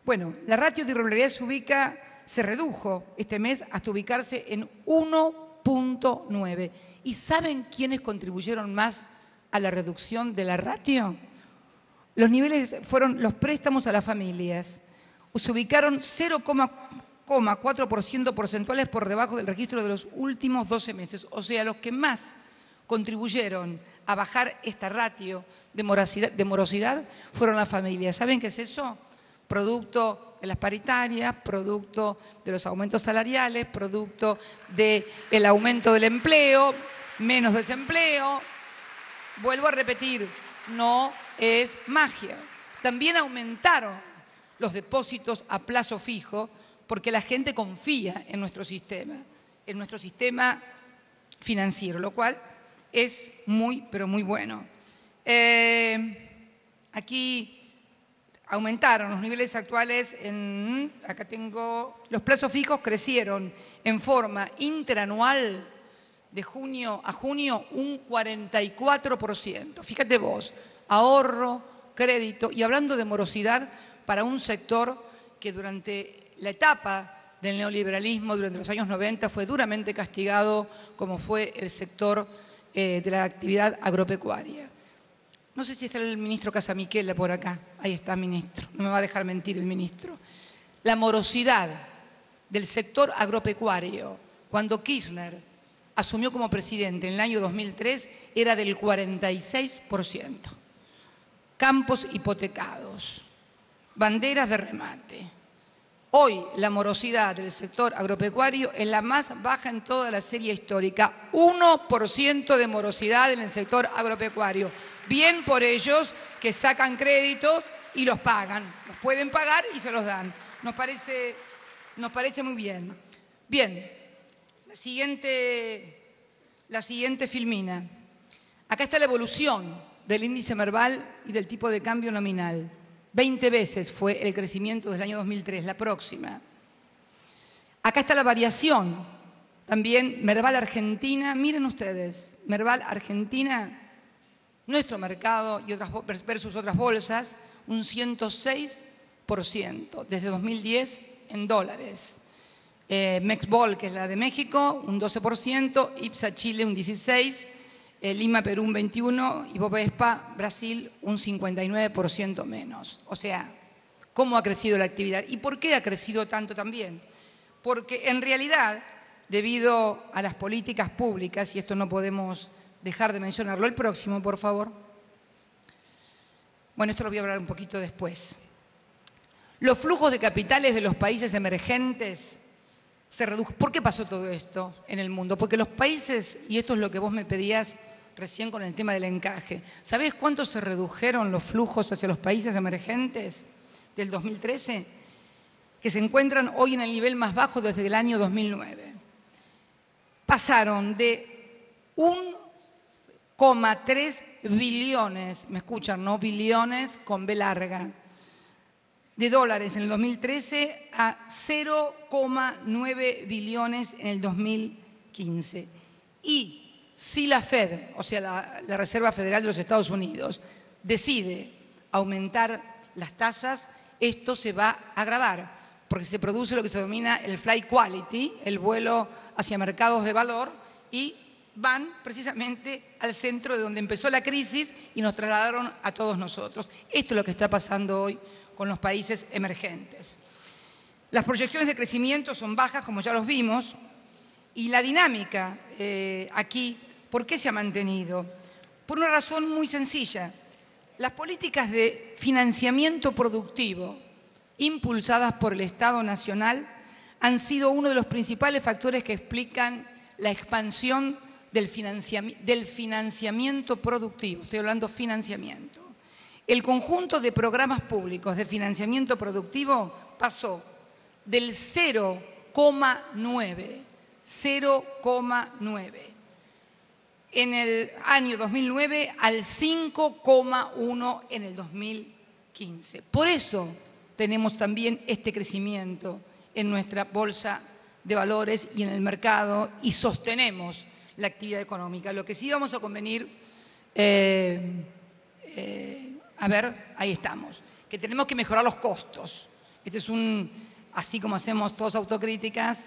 S2: Bueno, la ratio de irregularidad se redujo este mes hasta ubicarse en 1,9. ¿Y saben quiénes contribuyeron más a la reducción de la ratio? Los niveles fueron los préstamos a las familias. Se ubicaron 0,4% porcentuales por debajo del registro de los últimos 12 meses. O sea, los que más contribuyeron a bajar esta ratio de morosidad fueron las familias. ¿Saben qué es eso? Producto de las paritarias, producto de los aumentos salariales, producto del aumento del empleo, menos desempleo. Vuelvo a repetir, no es magia. También aumentaron los depósitos a plazo fijo porque la gente confía en nuestro sistema financiero, lo cual es muy, pero muy bueno. Aquí aumentaron los niveles actuales, acá tengo, los plazos fijos crecieron en forma interanual de junio a junio un 44%. Fíjate vos, ahorro, crédito y hablando de morosidad para un sector que durante la etapa del neoliberalismo, durante los años 90, fue duramente castigado como fue el sector de la actividad agropecuaria. No sé si está el ministro Casamiquela por acá. Ahí está, ministro. No me va a dejar mentir el ministro. La morosidad del sector agropecuario, cuando Kirchner asumió como presidente en el año 2003, era del 46%. Campos hipotecados, banderas de remate. Hoy la morosidad del sector agropecuario es la más baja en toda la serie histórica. 1% de morosidad en el sector agropecuario. Bien por ellos que sacan créditos y los pagan. Los pueden pagar y se los dan. Nos parece muy bien. Bien, la siguiente filmina. Acá está la evolución del índice Merval y del tipo de cambio nominal. 20 veces fue el crecimiento del año 2003, la próxima. Acá está la variación, también Merval Argentina. Miren ustedes, Merval Argentina, nuestro mercado y versus otras bolsas, un 106% desde 2010 en dólares. Mexbol, que es la de México, un 12%, IPSA Chile un 16%, Lima Perú un 21% y Bovespa Brasil un 59% menos. O sea, ¿cómo ha crecido la actividad? ¿Y por qué ha crecido tanto también? Porque en realidad, debido a las políticas públicas, y esto no podemos dejar de mencionarlo, el próximo, por favor. Bueno, esto lo voy a hablar un poquito después. Los flujos de capitales de los países emergentes se redujo. ¿Por qué pasó todo esto en el mundo? Porque los países, y esto es lo que vos me pedías recién con el tema del encaje, ¿sabés cuánto se redujeron los flujos hacia los países emergentes del 2013? Que se encuentran hoy en el nivel más bajo desde el año 2009. Pasaron de 1,3 billones, me escuchan, ¿no? Billones con B larga, de dólares en el 2013 a 0,9 billones en el 2015. Y si la Fed, o sea, la Reserva Federal de los Estados Unidos, decide aumentar las tasas, esto se va a agravar, porque se produce lo que se denomina el flight quality, el vuelo hacia mercados de valor, y van precisamente al centro de donde empezó la crisis y nos trasladaron a todos nosotros. Esto es lo que está pasando hoy con los países emergentes. Las proyecciones de crecimiento son bajas, como ya los vimos, y la dinámica aquí, ¿por qué se ha mantenido? Por una razón muy sencilla. Las políticas de financiamiento productivo impulsadas por el Estado Nacional han sido uno de los principales factores que explican la expansión del financiamiento productivo. Estoy hablando de financiamiento. El conjunto de programas públicos de financiamiento productivo pasó del 0,9 en el año 2009 al 5,1 en el 2015. Por eso tenemos también este crecimiento en nuestra bolsa de valores y en el mercado y sostenemos la actividad económica. Lo que sí vamos a convenir, a ver, ahí estamos, que tenemos que mejorar los costos. Este es así como hacemos todos autocríticas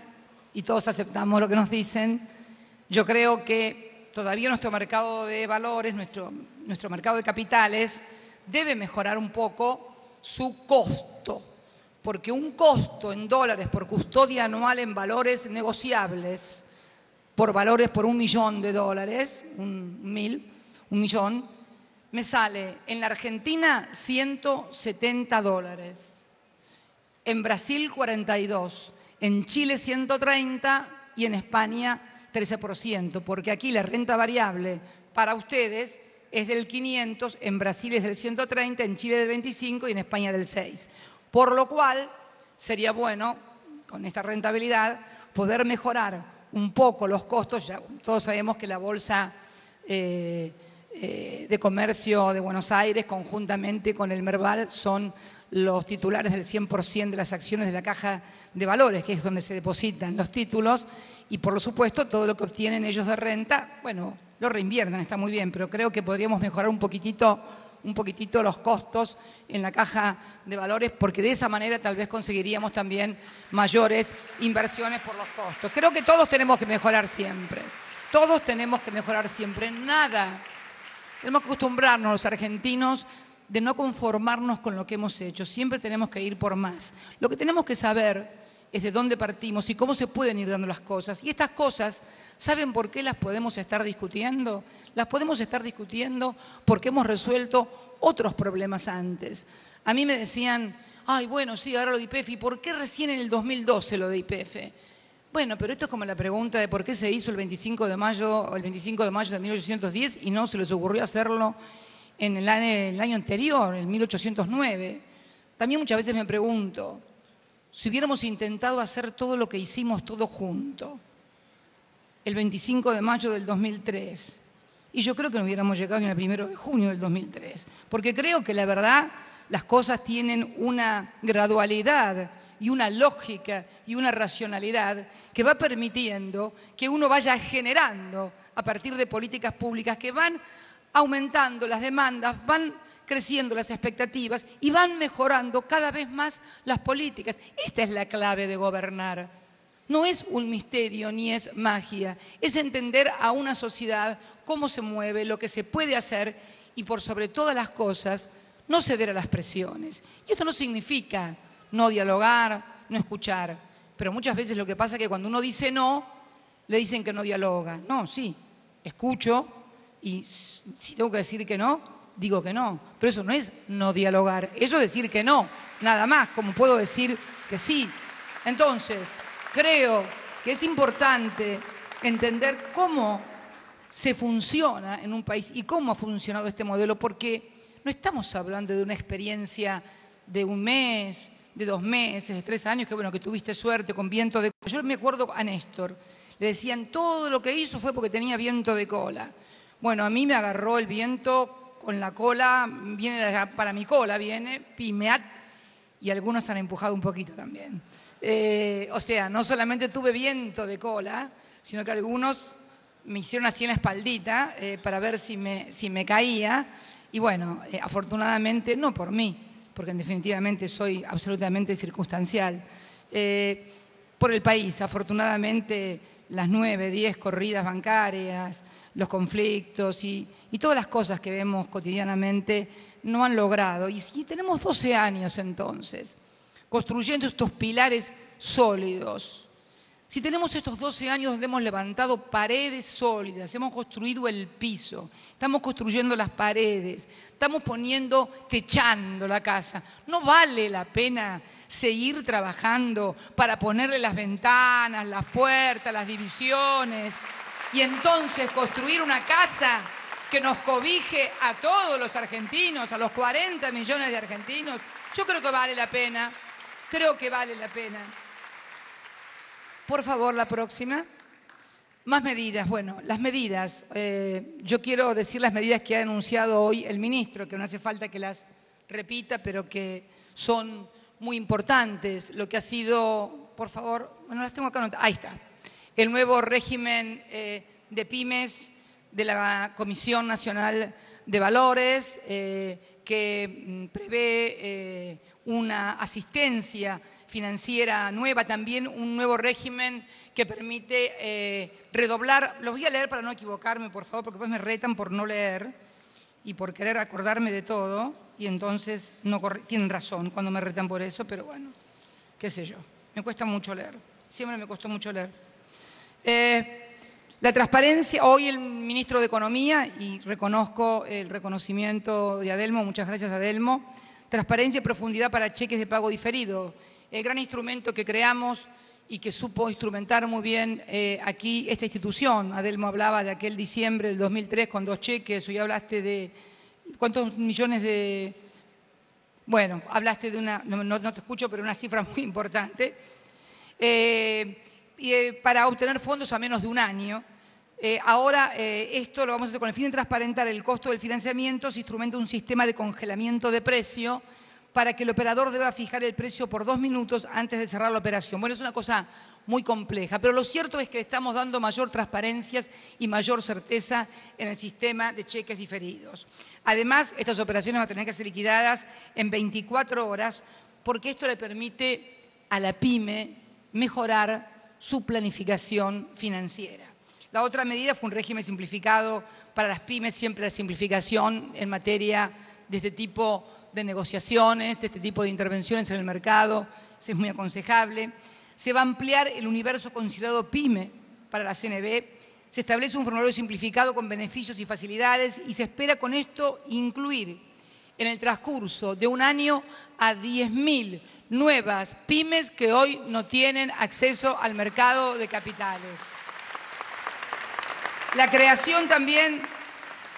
S2: y todos aceptamos lo que nos dicen, yo creo que todavía nuestro mercado de valores, nuestro mercado de capitales, debe mejorar un poco su costo, porque un costo en dólares por custodia anual en valores negociables, por valores por $1 millón, un millón, me sale en la Argentina $170, en Brasil 42, en Chile 130 y en España 13%, porque aquí la renta variable para ustedes es del 500, en Brasil es del 130, en Chile del 25 y en España del 6. Por lo cual sería bueno, con esta rentabilidad, poder mejorar un poco los costos. Ya todos sabemos que la bolsa de Comercio de Buenos Aires, conjuntamente con el Merval, son los titulares del 100% de las acciones de la Caja de Valores, que es donde se depositan los títulos, y por supuesto todo lo que obtienen ellos de renta, bueno, lo reinvierten, está muy bien, pero creo que podríamos mejorar un poquitito los costos en la Caja de Valores, porque de esa manera tal vez conseguiríamos también mayores inversiones por los costos. Creo que todos tenemos que mejorar siempre, todos tenemos que mejorar siempre, nada. Tenemos que acostumbrarnos los argentinos de no conformarnos con lo que hemos hecho, siempre tenemos que ir por más. Lo que tenemos que saber es de dónde partimos y cómo se pueden ir dando las cosas. Y estas cosas, ¿saben por qué las podemos estar discutiendo? Las podemos estar discutiendo porque hemos resuelto otros problemas antes. A mí me decían, ay, bueno, sí, ahora lo de YPF, ¿y por qué recién en el 2012 lo de YPF? Bueno, pero esto es como la pregunta de por qué se hizo el 25 de mayo de 1810 y no se les ocurrió hacerlo en el año anterior, en 1809. También muchas veces me pregunto, si hubiéramos intentado hacer todo lo que hicimos todos juntos, el 25 de mayo del 2003, y yo creo que no hubiéramos llegado ni al 1 de junio del 2003, porque creo que la verdad las cosas tienen una gradualidad y una lógica y una racionalidad que va permitiendo que uno vaya generando a partir de políticas públicas que van aumentando las demandas, van creciendo las expectativas y van mejorando cada vez más las políticas. Esta es la clave de gobernar. No es un misterio ni es magia, es entender a una sociedad cómo se mueve, lo que se puede hacer y por sobre todas las cosas no ceder a las presiones. Y esto no significa no dialogar, no escuchar, pero muchas veces lo que pasa es que cuando uno dice no, le dicen que no dialoga. No, sí, escucho y si tengo que decir que no, digo que no, pero eso no es no dialogar, eso es decir que no, nada más, como puedo decir que sí. Entonces, creo que es importante entender cómo se funciona en un país y cómo ha funcionado este modelo, porque no estamos hablando de una experiencia de un mes, de 2 meses, de 3 años, que bueno, que tuviste suerte con viento de cola. Yo me acuerdo a Néstor, le decían todo lo que hizo fue porque tenía viento de cola. Bueno, a mí me agarró el viento con la cola, viene para mi cola, viene, pimeat, y algunos han empujado un poquito también. O sea, no solamente tuve viento de cola, sino que algunos me hicieron así en la espaldita para ver si me caía. Y bueno, afortunadamente, no por mí, porque definitivamente soy absolutamente circunstancial, por el país. Afortunadamente, las 9, 10 corridas bancarias, los conflictos y todas las cosas que vemos cotidianamente no han logrado. Y si tenemos 12 años entonces, construyendo estos pilares sólidos, si tenemos estos 12 años donde hemos levantado paredes sólidas, hemos construido el piso, estamos construyendo las paredes, estamos techando la casa, ¿no vale la pena seguir trabajando para ponerle las ventanas, las puertas, las divisiones y entonces construir una casa que nos cobije a todos los argentinos, a los 40 millones de argentinos? Yo creo que vale la pena, creo que vale la pena. Por favor, la próxima. Más medidas. Bueno, las medidas. Yo quiero decir las medidas que ha anunciado hoy el ministro, que no hace falta que las repita, pero que son muy importantes. Lo que ha sido, por favor, bueno, las tengo acá anotadas. Ahí está. El nuevo régimen de pymes de la Comisión Nacional de Valores, que prevé una asistencia financiera nueva, también un nuevo régimen que permite redoblar, lo voy a leer para no equivocarme, por favor, porque después me retan por no leer y por querer acordarme de todo, y entonces no tienen razón cuando me retan por eso, pero bueno, qué sé yo, me cuesta mucho leer, siempre me costó mucho leer. La transparencia, hoy el ministro de Economía, y reconozco el reconocimiento de Adelmo, muchas gracias Adelmo, transparencia y profundidad para cheques de pago diferido, el gran instrumento que creamos y que supo instrumentar muy bien aquí esta institución. Adelmo hablaba de aquel diciembre del 2003 con 2 cheques, hoy hablaste de cuántos millones de... Bueno, hablaste de una, no te escucho, pero una cifra muy importante. Para obtener fondos a menos de un año, Esto lo vamos a hacer con el fin de transparentar el costo del financiamiento. Se instrumenta un sistema de congelamiento de precio para que el operador deba fijar el precio por 2 minutos antes de cerrar la operación. Bueno, es una cosa muy compleja, pero lo cierto es que estamos dando mayor transparencia y mayor certeza en el sistema de cheques diferidos. Además, estas operaciones van a tener que ser liquidadas en 24 horas porque esto le permite a la pyme mejorar su planificación financiera. La otra medida fue un régimen simplificado para las pymes, siempre la simplificación en materia de este tipo de negociaciones, de este tipo de intervenciones en el mercado, eso es muy aconsejable. Se va a ampliar el universo considerado pyme para la CNB, se establece un formulario simplificado con beneficios y facilidades y se espera con esto incluir en el transcurso de un año a 10.000 nuevas pymes que hoy no tienen acceso al mercado de capitales. La creación también,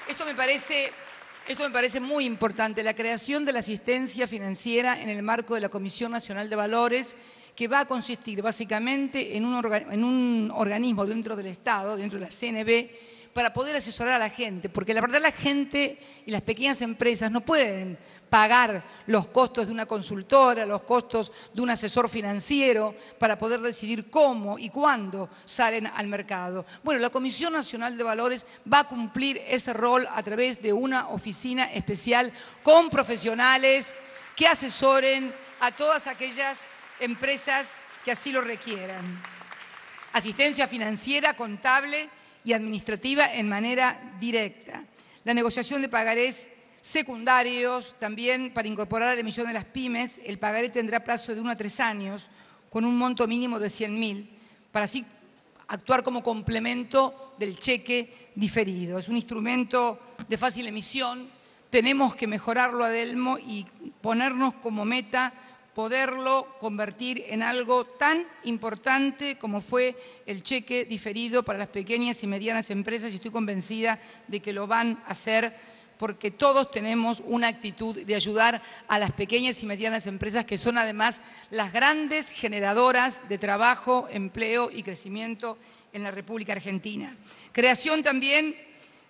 S2: esto me parece muy importante, la creación de la asistencia financiera en el marco de la Comisión Nacional de Valores, que va a consistir básicamente en un organismo dentro del Estado, dentro de la CNB, para poder asesorar a la gente, porque la verdad la gente y las pequeñas empresas no pueden pagar los costos de una consultora, los costos de un asesor financiero para poder decidir cómo y cuándo salen al mercado. Bueno, la Comisión Nacional de Valores va a cumplir ese rol a través de una oficina especial con profesionales que asesoren a todas aquellas empresas que así lo requieran. Asistencia financiera, contable y administrativa en manera directa. La negociación de pagarés secundarios también para incorporar a la emisión de las pymes. El pagaré tendrá plazo de 1 a 3 años con un monto mínimo de 100.000 para así actuar como complemento del cheque diferido. Es un instrumento de fácil emisión. Tenemos que mejorarlo, Adelmo, y ponernos como meta poderlo convertir en algo tan importante como fue el cheque diferido para las pequeñas y medianas empresas, y estoy convencida de que lo van a hacer porque todos tenemos una actitud de ayudar a las pequeñas y medianas empresas, que son además las grandes generadoras de trabajo, empleo y crecimiento en la República Argentina. Creación también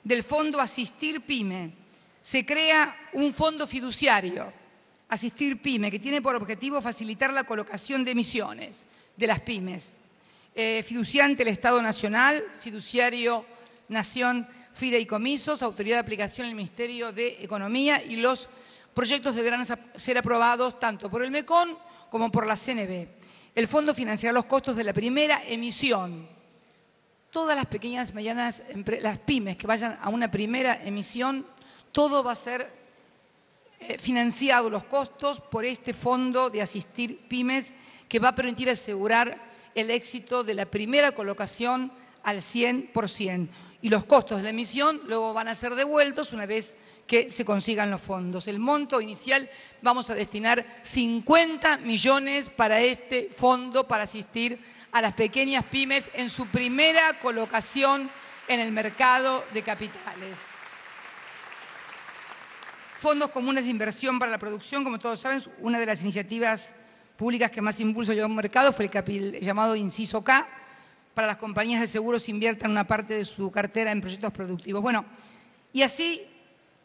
S2: del Fondo Asistir Pyme. Se crea un fondo fiduciario, Asistir Pyme, que tiene por objetivo facilitar la colocación de emisiones de las pymes. Fiduciante el Estado Nacional, fiduciario Nación Fideicomisos, autoridad de aplicación el Ministerio de Economía, y los proyectos deberán ser aprobados tanto por el MECON como por la CNB. El fondo financiará los costos de la primera emisión. Todas las pequeñas, medianas, las pymes que vayan a una primera emisión, todo va a ser financiado, los costos, por este fondo de Asistir Pymes, que va a permitir asegurar el éxito de la primera colocación al 100%. Y los costos de la emisión luego van a ser devueltos una vez que se consigan los fondos. El monto inicial, vamos a destinar 50 millones para este fondo para asistir a las pequeñas pymes en su primera colocación en el mercado de capitales. Fondos comunes de inversión para la producción, como todos saben, una de las iniciativas públicas que más impulso llevó a un mercado fue el llamado Inciso K, para las compañías de seguros inviertan una parte de su cartera en proyectos productivos. Bueno, y así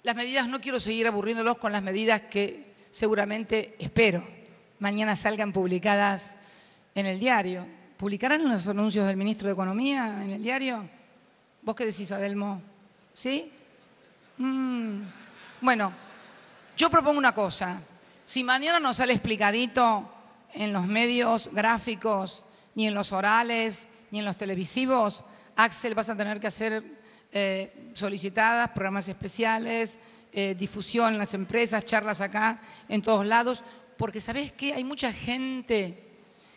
S2: las medidas, no quiero seguir aburriéndolos con las medidas que seguramente, espero, mañana salgan publicadas en el diario. ¿Publicarán los anuncios del ministro de Economía en el diario? ¿Vos qué decís, Adelmo? ¿Sí? Bueno, yo propongo una cosa. Si mañana no sale explicadito en los medios gráficos, ni en los orales, ni en los televisivos, Axel, vas a tener que hacer solicitadas, programas especiales, difusión en las empresas, charlas acá, en todos lados, porque ¿sabés qué? Hay mucha gente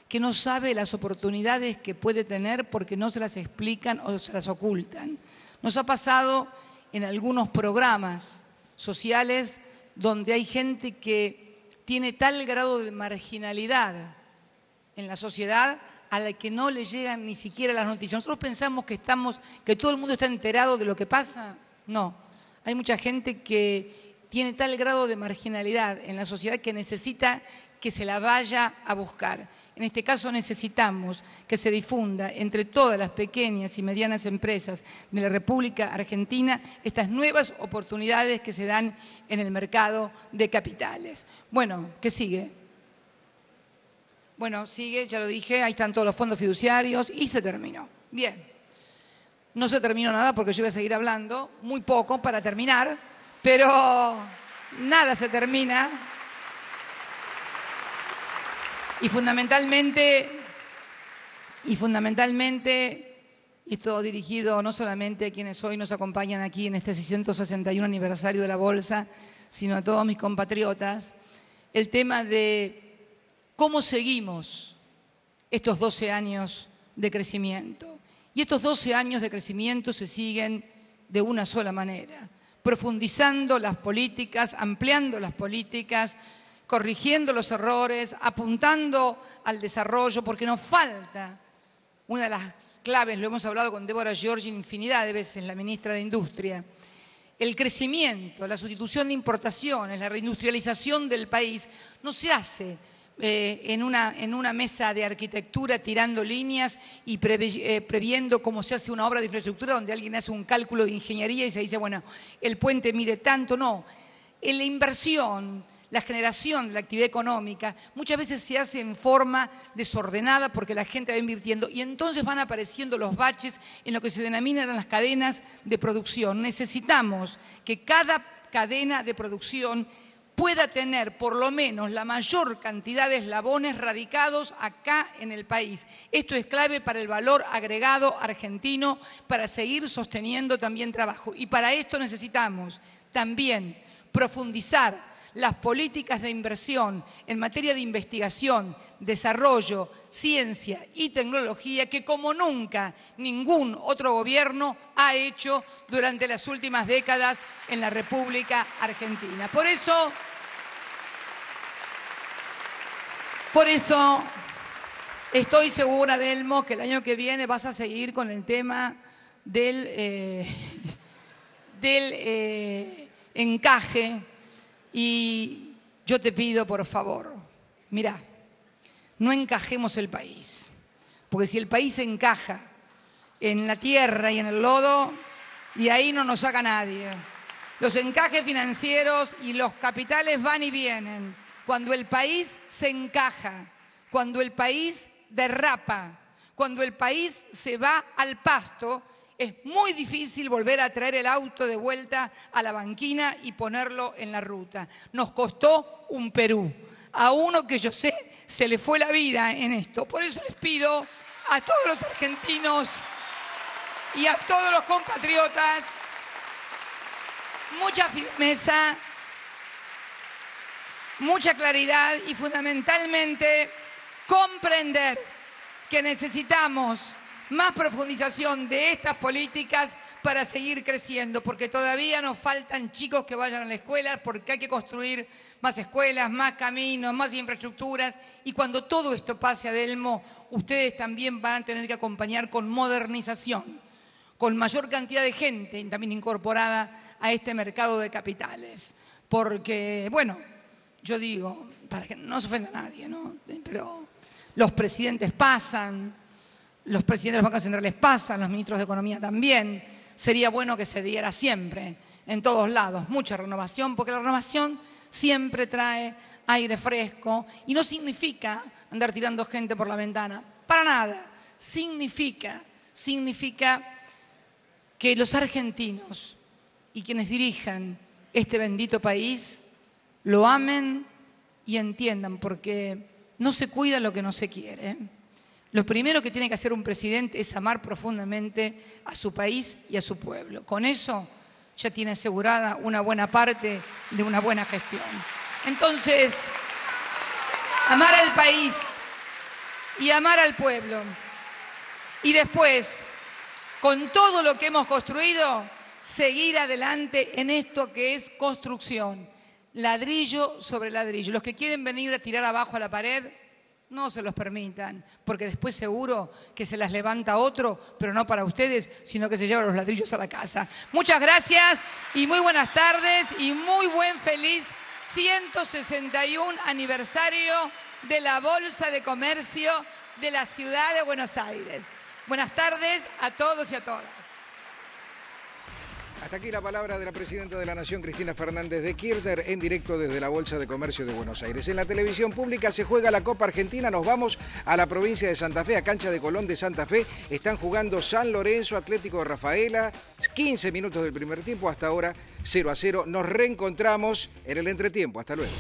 S2: que no sabe las oportunidades que puede tener porque no se las explican o se las ocultan. Nos ha pasado en algunos programas sociales donde hay gente que tiene tal grado de marginalidad en la sociedad a la que no le llegan ni siquiera las noticias. Nosotros pensamos que todo el mundo está enterado de lo que pasa. No, hay mucha gente que tiene tal grado de marginalidad en la sociedad que necesita que se la vaya a buscar. En este caso necesitamos que se difunda entre todas las pequeñas y medianas empresas de la República Argentina estas nuevas oportunidades que se dan en el mercado de capitales. Bueno, ¿qué sigue? Bueno, sigue, ya lo dije, ahí están todos los fondos fiduciarios y se terminó. Bien, no se terminó nada porque yo voy a seguir hablando, muy poco para terminar, pero nada se termina. Y fundamentalmente, esto dirigido no solamente a quienes hoy nos acompañan aquí en este 661 aniversario de la Bolsa, sino a todos mis compatriotas, el tema de cómo seguimos estos 12 años de crecimiento. Y estos 12 años de crecimiento se siguen de una sola manera, profundizando las políticas, ampliando las políticas, corrigiendo los errores, apuntando al desarrollo, porque nos falta una de las claves, lo hemos hablado con Débora Giorgi infinidad de veces, la ministra de Industria, el crecimiento, la sustitución de importaciones, la reindustrialización del país, no se hace en una mesa de arquitectura tirando líneas y previendo cómo se hace una obra de infraestructura donde alguien hace un cálculo de ingeniería y se dice, bueno, el puente mide tanto, no. En la inversión, la generación de la actividad económica muchas veces se hace en forma desordenada porque la gente va invirtiendo y entonces van apareciendo los baches en lo que se denominan las cadenas de producción. Necesitamos que cada cadena de producción pueda tener por lo menos la mayor cantidad de eslabones radicados acá en el país. Esto es clave para el valor agregado argentino, para seguir sosteniendo también trabajo. Y para esto necesitamos también profundizar las políticas de inversión en materia de investigación, desarrollo, ciencia y tecnología que como nunca ningún otro gobierno ha hecho durante las últimas décadas en la República Argentina. Por eso estoy segura, Delmo, que el año que viene vas a seguir con el tema del encaje. Y yo te pido, por favor, mirá, no encajemos el país, porque si el país encaja en la tierra y en el lodo, de ahí no nos saca nadie. Los encajes financieros y los capitales van y vienen. Cuando el país se encaja, cuando el país derrapa, cuando el país se va al pasto, es muy difícil volver a traer el auto de vuelta a la banquina y ponerlo en la ruta. Nos costó un Perú. A uno que yo sé se le fue la vida en esto. Por eso les pido a todos los argentinos y a todos los compatriotas mucha firmeza, mucha claridad y fundamentalmente comprender que necesitamos más profundización de estas políticas para seguir creciendo, porque todavía nos faltan chicos que vayan a la escuela, porque hay que construir más escuelas, más caminos, más infraestructuras, y cuando todo esto pase, Adelmo, ustedes también van a tener que acompañar con modernización, con mayor cantidad de gente también incorporada a este mercado de capitales, porque, bueno, yo digo, para que no se ofenda a nadie, ¿no? Pero los presidentes pasan, los presidentes de los bancos centrales pasan, los ministros de Economía también. Sería bueno que se diera siempre, en todos lados, mucha renovación, porque la renovación siempre trae aire fresco y no significa andar tirando gente por la ventana, para nada. Significa que los argentinos y quienes dirijan este bendito país lo amen y entiendan, porque no se cuida lo que no se quiere. Lo primero que tiene que hacer un presidente es amar profundamente a su país y a su pueblo. Con eso ya tiene asegurada una buena parte de una buena gestión. Entonces, amar al país y amar al pueblo. Y después, con todo lo que hemos construido, seguir adelante en esto que es construcción. Ladrillo sobre ladrillo. Los que quieren venir a tirar abajo a la pared, no se los permitan, porque después seguro que se las levanta otro, pero no para ustedes, sino que se lleva los ladrillos a la casa. Muchas gracias y muy buenas tardes y muy buen feliz 161 aniversario de la Bolsa de Comercio de la Ciudad de Buenos Aires. Buenas tardes a todos y a todas.
S3: Hasta aquí la palabra de la Presidenta de la Nación, Cristina Fernández de Kirchner, en directo desde la Bolsa de Comercio de Buenos Aires. En la televisión pública se juega la Copa Argentina. Nos vamos a la provincia de Santa Fe, a cancha de Colón de Santa Fe. Están jugando San Lorenzo, Atlético de Rafaela. 15 minutos del primer tiempo, hasta ahora 0-0. Nos reencontramos en el entretiempo. Hasta luego.